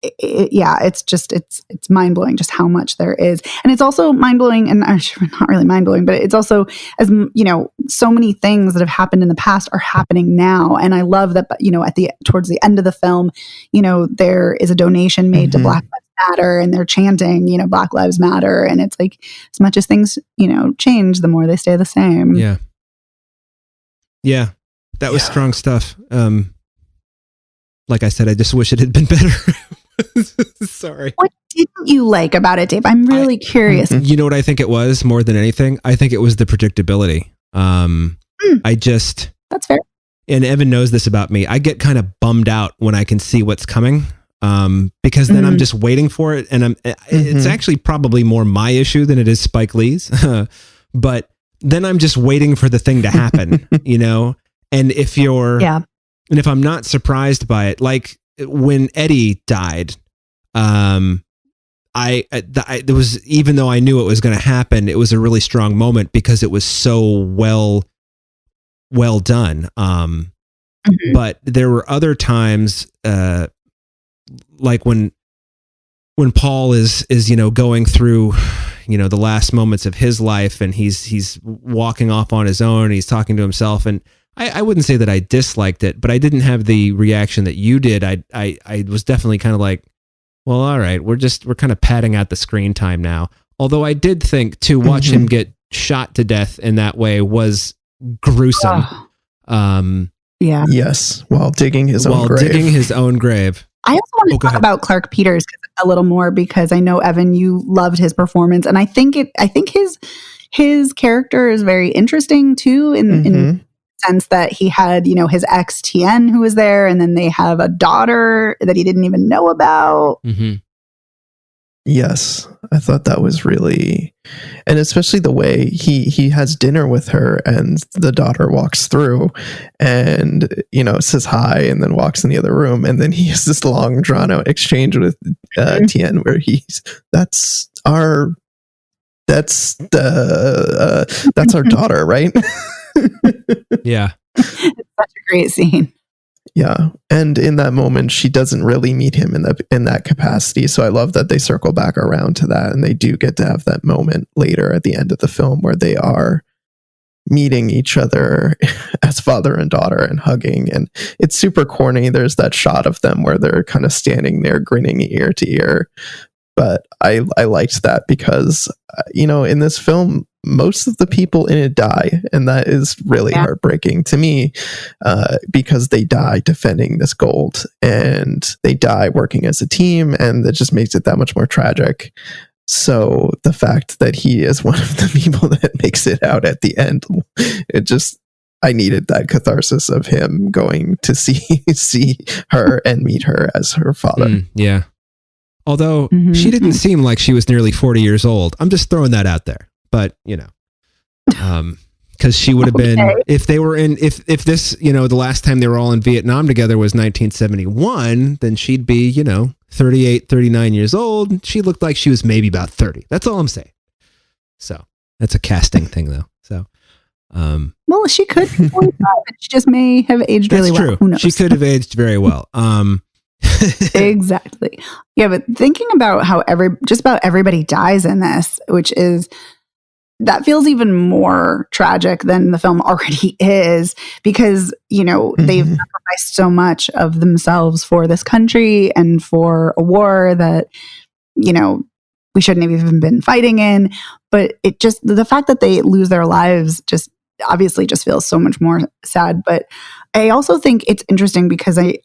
S3: It's mind blowing just how much there is, and it's also mind blowing, and actually not really mind blowing, but it's also, as you know, so many things that have happened in the past are happening now, and I love that. You know, towards the end of the film, you know, there is a donation made to Black Lives Matter, and they're chanting, you know, Black Lives Matter, and it's like, as much as things, you know, change, the more they stay the same.
S2: Yeah, that was strong stuff. Like I said, I just wish it had been better. Sorry.
S3: What didn't you like about it, Dave? I'm really curious.
S2: You know what I think it was more than anything? I think it was the predictability.
S3: That's fair.
S2: And Evan knows this about me. I get kind of bummed out when I can see what's coming. Because then I'm just waiting for it. And it's actually probably more my issue than it is Spike Lee's. But then I'm just waiting for the thing to happen, you know? And if I'm not surprised by it, like when Eddie died, there was, even though I knew it was going to happen, it was a really strong moment because it was so well done. But there were other times, like when Paul is, you know, going through, you know, the last moments of his life, and he's walking off on his own, and he's talking to himself. And I wouldn't say that I disliked it, but I didn't have the reaction that you did. I was definitely kind of like, well, all right, we're kind of padding out the screen time now. Although I did think to watch him get shot to death in that way was gruesome.
S1: Yes. While digging his own grave.
S3: I also want to talk about Clark Peters a little more because I know, Evan, you loved his performance, and I think his character is very interesting too in the sense that he had, you know, his ex Tien who was there, and then they have a daughter that he didn't even know about.
S1: Yes, I thought that was really, and especially the way he has dinner with her, and the daughter walks through, and, you know, says hi, and then walks in the other room, and then he has this long drawn out exchange with Tien where that's our daughter, right?
S2: Yeah,
S3: it's such a great scene.
S1: Yeah, and in that moment, she doesn't really meet him in that capacity. So I love that they circle back around to that, and they do get to have that moment later at the end of the film where they are meeting each other as father and daughter and hugging, and it's super corny. There's that shot of them where they're kind of standing there grinning ear to ear, but I liked that because in this film most of the people in it die, and that is really heartbreaking to me, because they die defending this gold and they die working as a team, and that just makes it that much more tragic. So the fact that he is one of the people that makes it out at the end, I needed that catharsis of him going to see her and meet her as her father.
S2: Yeah. Although she didn't seem like she was nearly 40 years old. I'm just throwing that out there. But, because she would have been, if they were if this, the last time they were all in Vietnam together was 1971, then she'd be, 38, 39 years old. She looked like she was maybe about 30. That's all I'm saying. So that's a casting thing though. So,
S3: well, she could be 45, but she just may have aged really well. Who knows?
S2: She could have aged very well.
S3: Exactly. Yeah. But thinking about how just about everybody dies in this, that feels even more tragic than the film already is, because, they've sacrificed so much of themselves for this country and for a war that, we shouldn't have even been fighting in. But the fact that they lose their lives just obviously just feels so much more sad. But I also think it's interesting because I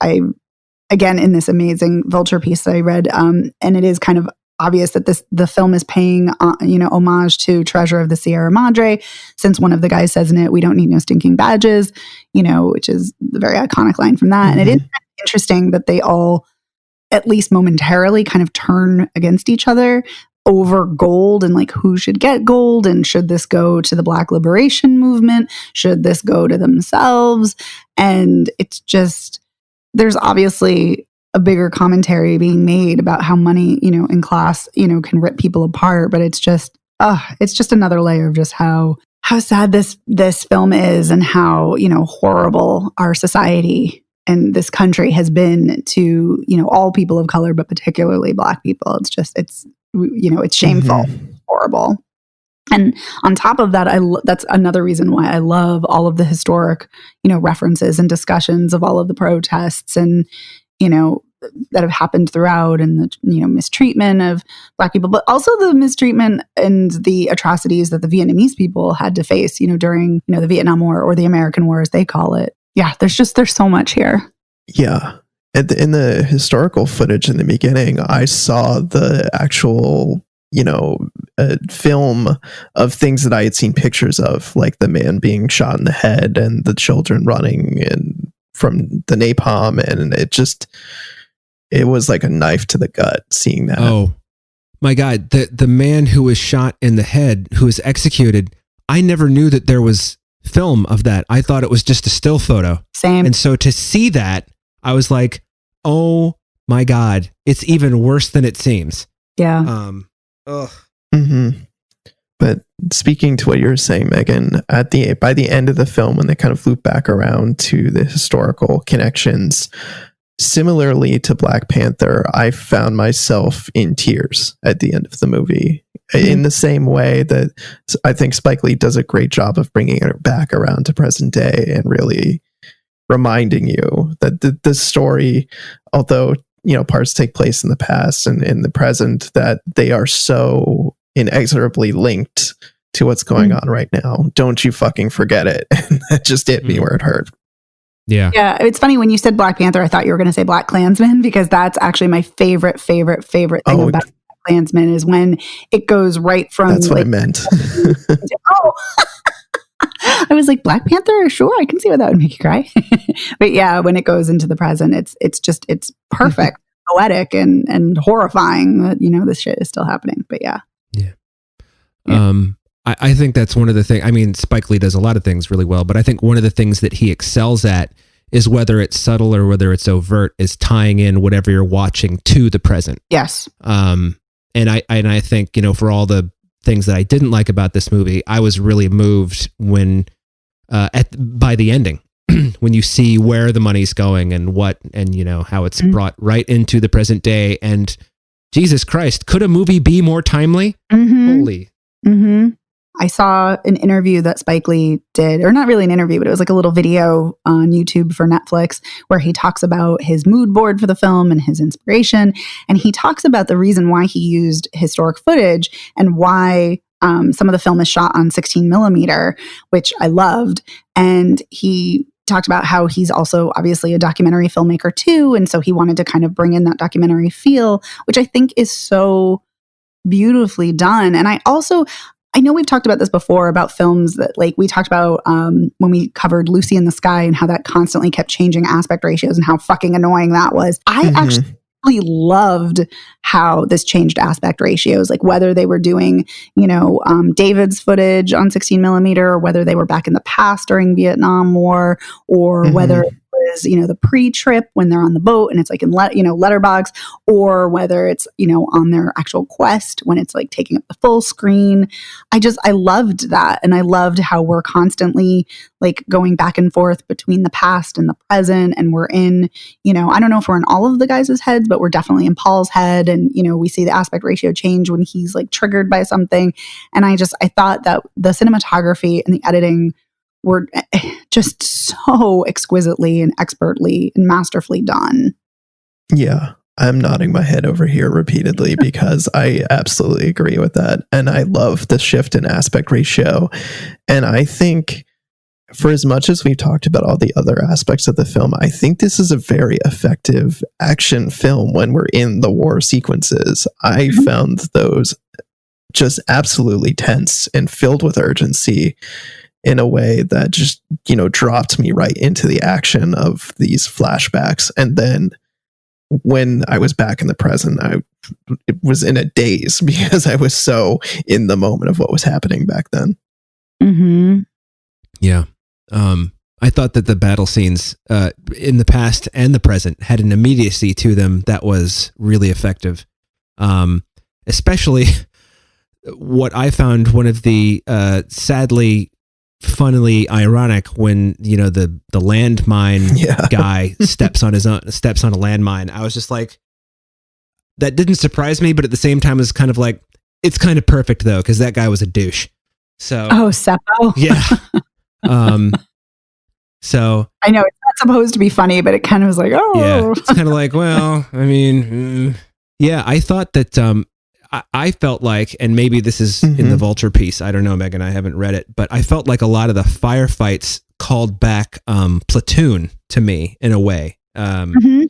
S3: again, in this amazing Vulture piece that I read, and it is kind of obvious that the film is paying, homage to Treasure of the Sierra Madre, since one of the guys says in it, "We don't need no stinking badges," which is the very iconic line from that. And it is kind of interesting that they all, at least momentarily, kind of turn against each other over gold and like who should get gold, and should this go to the Black Liberation Movement? Should this go to themselves? And it's just, there's obviously a bigger commentary being made about how money, in class, can rip people apart. But it's just another layer of just how sad this film is, and how, horrible our society and this country has been to, all people of color, but particularly Black people. It's shameful, horrible. And on top of that, that's another reason why I love all of the historic, references and discussions of all of the protests and, that have happened throughout, and the, mistreatment of Black people, but also the mistreatment and the atrocities that the Vietnamese people had to face, during, the Vietnam War, or the American War as they call it. Yeah, there's so much here.
S1: Yeah. In the historical footage in the beginning, I saw the actual, film of things that I had seen pictures of, like the man being shot in the head and the children running and from the napalm. And it was like a knife to the gut seeing that.
S2: Oh my God. The man who was shot in the head, who was executed, I never knew that there was film of that. I thought it was just a still photo.
S3: Same.
S2: And so to see that, I was like, oh my God, it's even worse than it seems.
S3: Yeah.
S1: But speaking to what you were saying, Megan, by the end of the film, when they kind of loop back around to the historical connections, similarly to Black Panther, I found myself in tears at the end of the movie, in the same way that I think Spike Lee does a great job of bringing it back around to present day and really reminding you that the story, although parts take place in the past and in the present, that they are so inexorably linked to what's going on right now. Don't you fucking forget it. And that just hit me where it hurt.
S2: Yeah.
S3: Yeah. It's funny when you said Black Panther, I thought you were going to say Black Klansman, because that's actually my fafavorite thing about Black Klansman is when it goes right from.
S1: That's what I meant.
S3: I was like, Black Panther? Sure, I can see why that would make you cry. But yeah, when it goes into the present, it's perfect, poetic and horrifying that, this shit is still happening. But yeah.
S2: I think that's one of the things. I mean, Spike Lee does a lot of things really well, but I think one of the things that he excels at is, whether it's subtle or whether it's overt, is tying in whatever you're watching to the present.
S3: Yes.
S2: And I think, for all the things that I didn't like about this movie, I was really moved when by the ending, when you see where the money's going and how it's brought right into the present day. And Jesus Christ, could a movie be more timely? Holy.
S3: I saw an interview that Spike Lee did, or not really an interview, but it was like a little video on YouTube for Netflix where he talks about his mood board for the film and his inspiration. And he talks about the reason why he used historic footage and why some of the film is shot on 16 millimeter, which I loved. And he talked about how he's also obviously a documentary filmmaker too. And so he wanted to kind of bring in that documentary feel, which I think is so beautifully done. And I know we've talked about this before about films that like we talked about when we covered Lucy in the Sky and how that constantly kept changing aspect ratios and how fucking annoying that was. I actually loved how this changed aspect ratios, like whether they were doing, David's footage on 16 millimeter or whether they were back in the past during Vietnam War or whether it was, the pre-trip when they're on the boat and it's like in, letterbox or whether it's, on their actual quest when it's like taking up the full screen. I loved that. And I loved how we're constantly like going back and forth between the past and the present. And we're in, I don't know if we're in all of the guys' heads, but we're definitely in Paul's head. And, we see the aspect ratio change when he's like triggered by something. And I thought that the cinematography and the editing were just so exquisitely and expertly and masterfully done.
S1: Yeah, I'm nodding my head over here repeatedly because I absolutely agree with that. And I love the shift in aspect ratio. And I think for as much as we've talked about all the other aspects of the film, I think this is a very effective action film when we're in the war sequences. I found those just absolutely tense and filled with urgency in a way that just, dropped me right into the action of these flashbacks. And then when I was back in the present, it was in a daze because I was so in the moment of what was happening back then.
S3: Mm-hmm.
S2: Yeah. I thought that the battle scenes in the past and the present had an immediacy to them that was really effective. Especially what I found one of the sadly funnily ironic when the landmine guy steps on a landmine. I was just like, that didn't surprise me, but at the same time it was kind of like, it's kind of perfect though because that guy was a douche. So
S3: Seppo.
S2: Yeah. So
S3: I know it's not supposed to be funny, but it kind of was like,
S2: yeah, it's kind of like, well, I mean, yeah, I thought that I felt like, and maybe this is in the Vulture piece, I don't know, Megan, I haven't read it, but I felt like a lot of the firefights called back Platoon to me in a way. And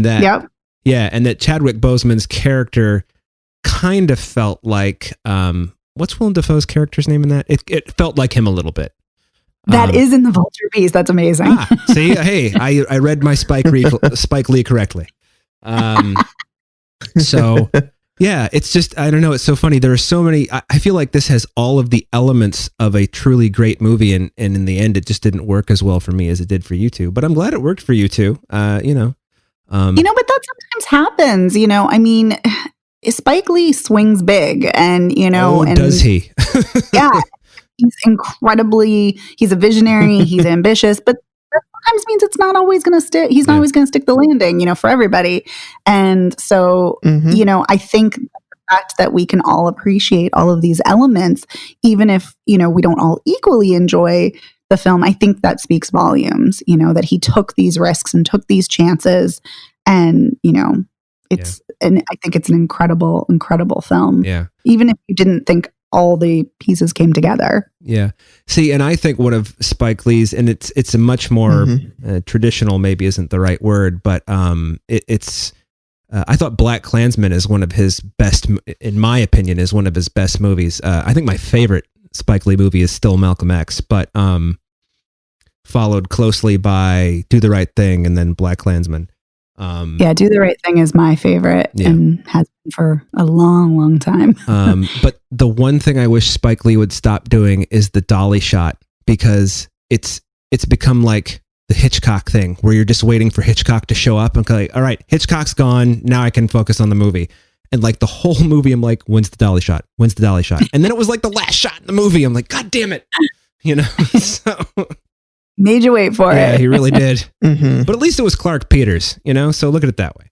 S2: that, and that Chadwick Boseman's character kind of felt like, what's Willem Dafoe's character's name in that? It felt like him a little bit.
S3: That is in the Vulture piece. That's amazing.
S2: See, hey, I read my Spike Lee correctly. So yeah, it's just, I don't know. It's so funny. There are so many, I feel like this has all of the elements of a truly great movie. And in the end, it just didn't work as well for me as it did for you two, but I'm glad it worked for you two. But
S3: that sometimes happens, I mean, Spike Lee swings big and, and
S2: does he?
S3: Yeah. He's a visionary, he's ambitious, but that sometimes means it's not always going to stick. He's not always going to stick the landing, for everybody. And so, I think the fact that we can all appreciate all of these elements, even if, we don't all equally enjoy the film, I think that speaks volumes, that he took these risks and took these chances and, and I think it's an incredible, incredible film.
S2: Yeah.
S3: Even if you didn't think all the pieces came together.
S2: Yeah. See, and I think one of Spike Lee's, and it's a much more traditional, maybe isn't the right word, but it's I thought Black Klansman is one of his best, in my opinion, is one of his best movies. I think my favorite Spike Lee movie is still Malcolm X, but followed closely by Do the Right Thing and then Black Klansman.
S3: Do the Right Thing is my favorite and has been for a long, long time.
S2: But the one thing I wish Spike Lee would stop doing is the dolly shot, because it's become like the Hitchcock thing where you're just waiting for Hitchcock to show up and like, all right, Hitchcock's gone. Now I can focus on the movie. And like the whole movie, I'm like, when's the dolly shot? When's the dolly shot? And then it was like the last shot in the movie. I'm like, God damn it. So
S3: made you wait for it.
S2: Yeah, he really did. But at least it was Clark Peters, so look at it that way.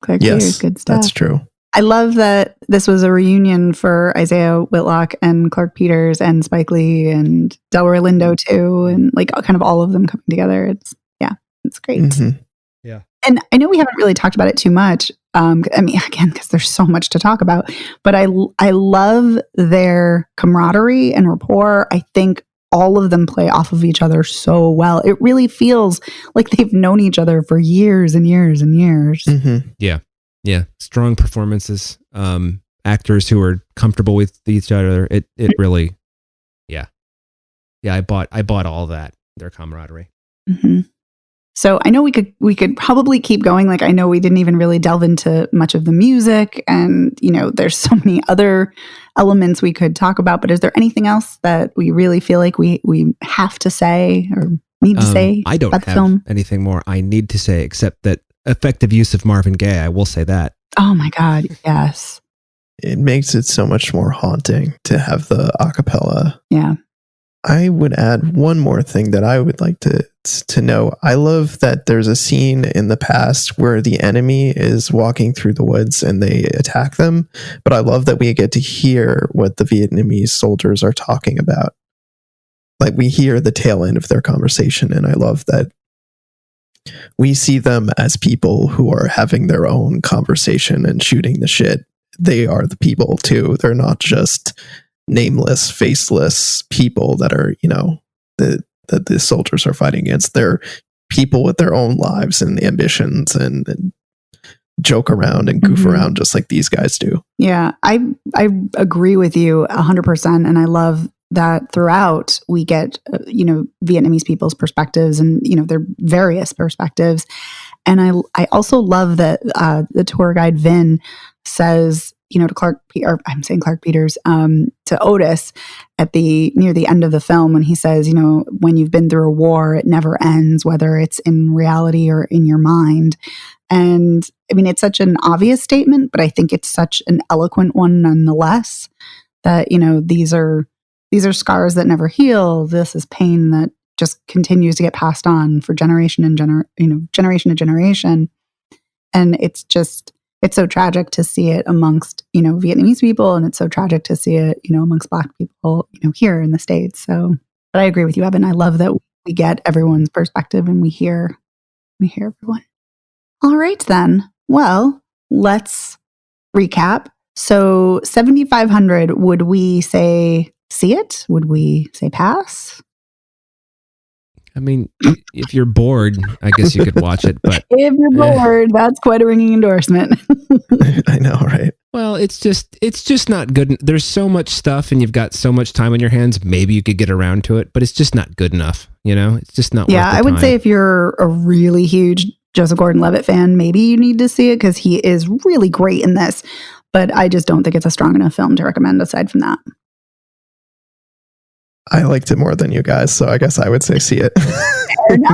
S3: Clark Peters, good stuff.
S1: That's true.
S3: I love that this was a reunion for Isaiah Whitlock and Clark Peters and Spike Lee and Delroy Lindo too, and like kind of all of them coming together. It's great.
S1: Mm-hmm.
S2: Yeah.
S3: And I know we haven't really talked about it too much. I mean, again, because there's so much to talk about, but I love their camaraderie and rapport. I think all of them play off of each other so well. It really feels like they've known each other for years and years and years.
S1: Mm-hmm.
S2: Yeah. Strong performances. Actors who are comfortable with each other. It really, yeah. I bought all that, their camaraderie.
S3: Mm-hmm. So I know we could probably keep going. Like, I know we didn't even really delve into much of the music, and there's so many other elements we could talk about. But is there anything else that we really feel like we have to say or need to say?
S2: I don't
S3: about the
S2: have
S3: film?
S2: anything more I need to say except that effective use of Marvin Gaye. I will say that.
S3: Oh my God, yes.
S1: It makes it so much more haunting to have the acapella.
S3: Yeah.
S1: I would add one more thing that I would like to know. I love that there's a scene in the past where the enemy is walking through the woods and they attack them. But I love that we get to hear what the Vietnamese soldiers are talking about. Like, we hear the tail end of their conversation. And I love that we see them as people who are having their own conversation and shooting the shit. They are the people too. They're not just nameless, faceless people that are, that the soldiers are fighting against. They're people with their own lives and ambitions and joke around and goof around just like these guys do. Yeah,
S3: I agree with you 100%. And I love that throughout we get, Vietnamese people's perspectives and, their various perspectives. And I also love that the tour guide Vin says, to Clark Peters, to Otis near the end of the film when he says, when you've been through a war, it never ends, whether it's in reality or in your mind. And I mean, it's such an obvious statement, but I think it's such an eloquent one nonetheless, that, these are scars that never heal. This is pain that just continues to get passed on for generation to generation. And it's so tragic to see it amongst, Vietnamese people. And it's so tragic to see it, amongst Black people, here in the States. So, but I agree with you, Evan. I love that we get everyone's perspective and we hear everyone. All right, then. Well, let's recap. So 7,500, would we say see it? Would we say pass?
S2: I mean, if you're bored, I guess you could watch it, but
S3: if you're bored, that's quite a ringing endorsement.
S1: I know, right?
S2: Well, it's just not good. There's so much stuff and you've got so much time on your hands. Maybe you could get around to it, but it's just not good enough. It's just not.
S3: Yeah,
S2: worth the
S3: I would
S2: time.
S3: say if you're a really huge Joseph Gordon-Levitt fan, maybe you need to see it because he is really great in this. But I just don't think it's a strong enough film to recommend aside from that.
S1: I liked it more than you guys, so I guess I would say see it.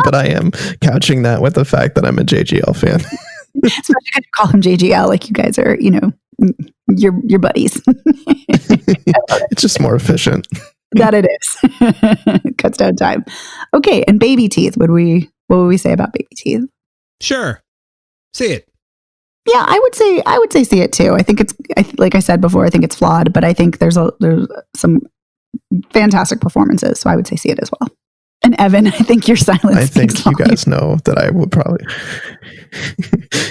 S1: But I am couching that with the fact that I'm a JGL fan.
S3: Especially because you call him JGL, like you guys are, your buddies.
S1: It's just more efficient.
S3: That it is. Cuts down time. Okay, and Babyteeth. What would we say about Babyteeth?
S2: Sure, see it.
S3: Yeah, I would say see it too. I think like I said before, I think it's flawed, but I think there's some fantastic performances, so I would say see it as well. And Evan, I think your silence.
S1: I think you guys know that I would probably.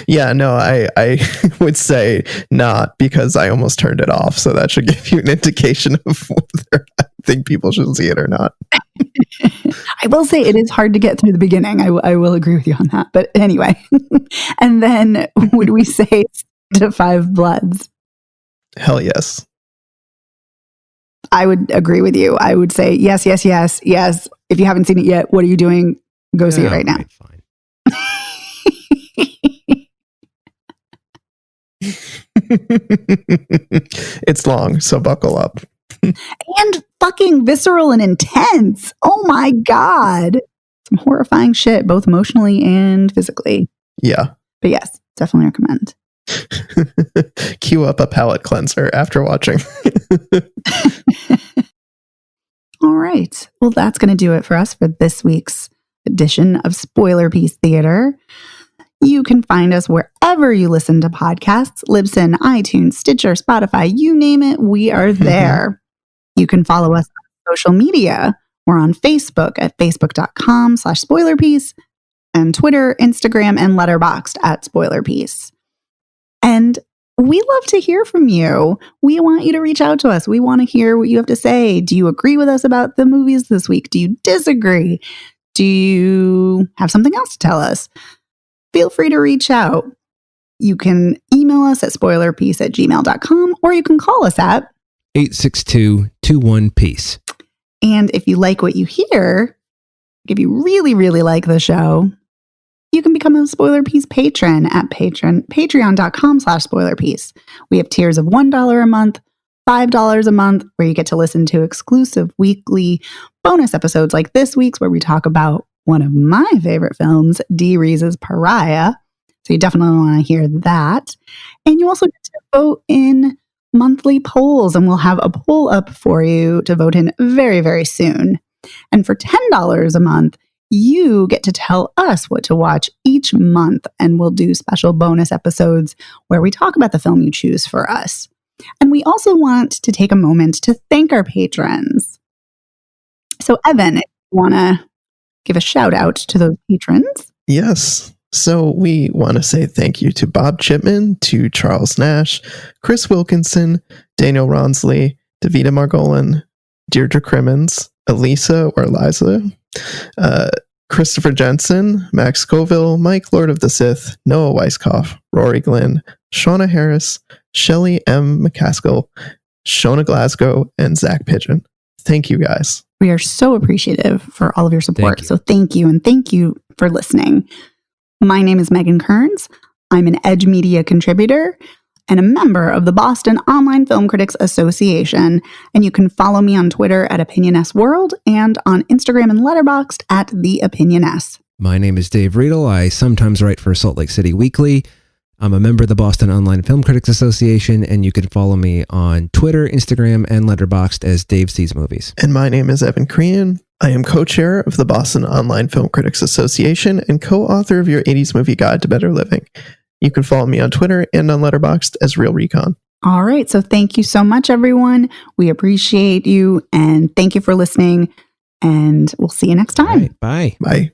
S1: Yeah, no, I would say not, because I almost turned it off. So that should give you an indication of whether I think people should see it or not.
S3: I will say it is hard to get through the beginning. I will agree with you on that. But anyway, and then would we say to Five Bloods?
S1: Hell yes.
S3: I would agree with you. I would say yes, yes, yes, yes. If you haven't seen it yet, what are you doing? Go see it right now.
S2: Right, fine.
S1: It's long, so buckle up.
S3: And fucking visceral and intense. Oh my God. Some horrifying shit, both emotionally and physically.
S1: Yeah.
S3: But yes, definitely recommend.
S1: Cue up a palate cleanser after watching.
S3: All right. Well, that's going to do it for us for this week's edition of Spoiler Piece Theater. You can find us wherever you listen to podcasts, Libsyn, iTunes, Stitcher, Spotify, you name it, we are there. You can follow us on social media. We're on Facebook at facebook.com/spoilerpiece and Twitter, Instagram, and Letterboxd at spoilerpiece. And we love to hear from you. We want you to reach out to us. We want to hear what you have to say. Do you agree with us about the movies this week? Do you disagree? Do you have something else to tell us? Feel free to reach out. You can email us at spoilerpiece@gmail.com, or you can call us at
S2: 862-21-PEACE.
S3: And if you like what you hear, if you really, really like the show, you can become a Spoiler Piece patron at patreon.com/spoilerpiece. We have tiers of $1 a month, $5 a month, where you get to listen to exclusive weekly bonus episodes like this week's, where we talk about one of my favorite films, Dee Rees's Pariah. So you definitely want to hear that. And you also get to vote in monthly polls, and we'll have a poll up for you to vote in very, very soon. And for $10 a month, you get to tell us what to watch each month, and we'll do special bonus episodes where we talk about the film you choose for us. And we also want to take a moment to thank our patrons. So, Evan, if you want to give a shout out to those patrons.
S1: Yes. So we want to say thank you to Bob Chipman, to Charles Nash, Chris Wilkinson, Daniel Ronsley, Davida Margolin, Deirdre Crimmins, Elisa or Liza, Christopher Jensen, Max Scoville, Mike Lord of the Sith, Noah Weisskopf, Rory Glynn, Shauna Harris, Shelley M. McCaskill, Shona Glasgow, and Zach Pigeon. Thank you, guys.
S3: We are so appreciative for all of your support.
S2: Thank you.
S3: So thank you, and thank you for listening. My name is Megan Kearns. I'm an Edge Media contributor and a member of the Boston Online Film Critics Association. And you can follow me on Twitter at OpinionSWorld and on Instagram and Letterboxd at TheOpinionS.
S2: My name is Dave Riedel. I sometimes write for Salt Lake City Weekly. I'm a member of the Boston Online Film Critics Association, and you can follow me on Twitter, Instagram, and Letterboxd as Dave Sees Movies.
S1: And my name is Evan Crean. I am co-chair of the Boston Online Film Critics Association and co-author of your 80s Movie Guide to Better Living. You can follow me on Twitter and on Letterboxd as Real Recon.
S3: All right. So thank you so much, everyone. We appreciate you, and thank you for listening. And we'll see you next time.
S2: All right, bye.
S1: Bye.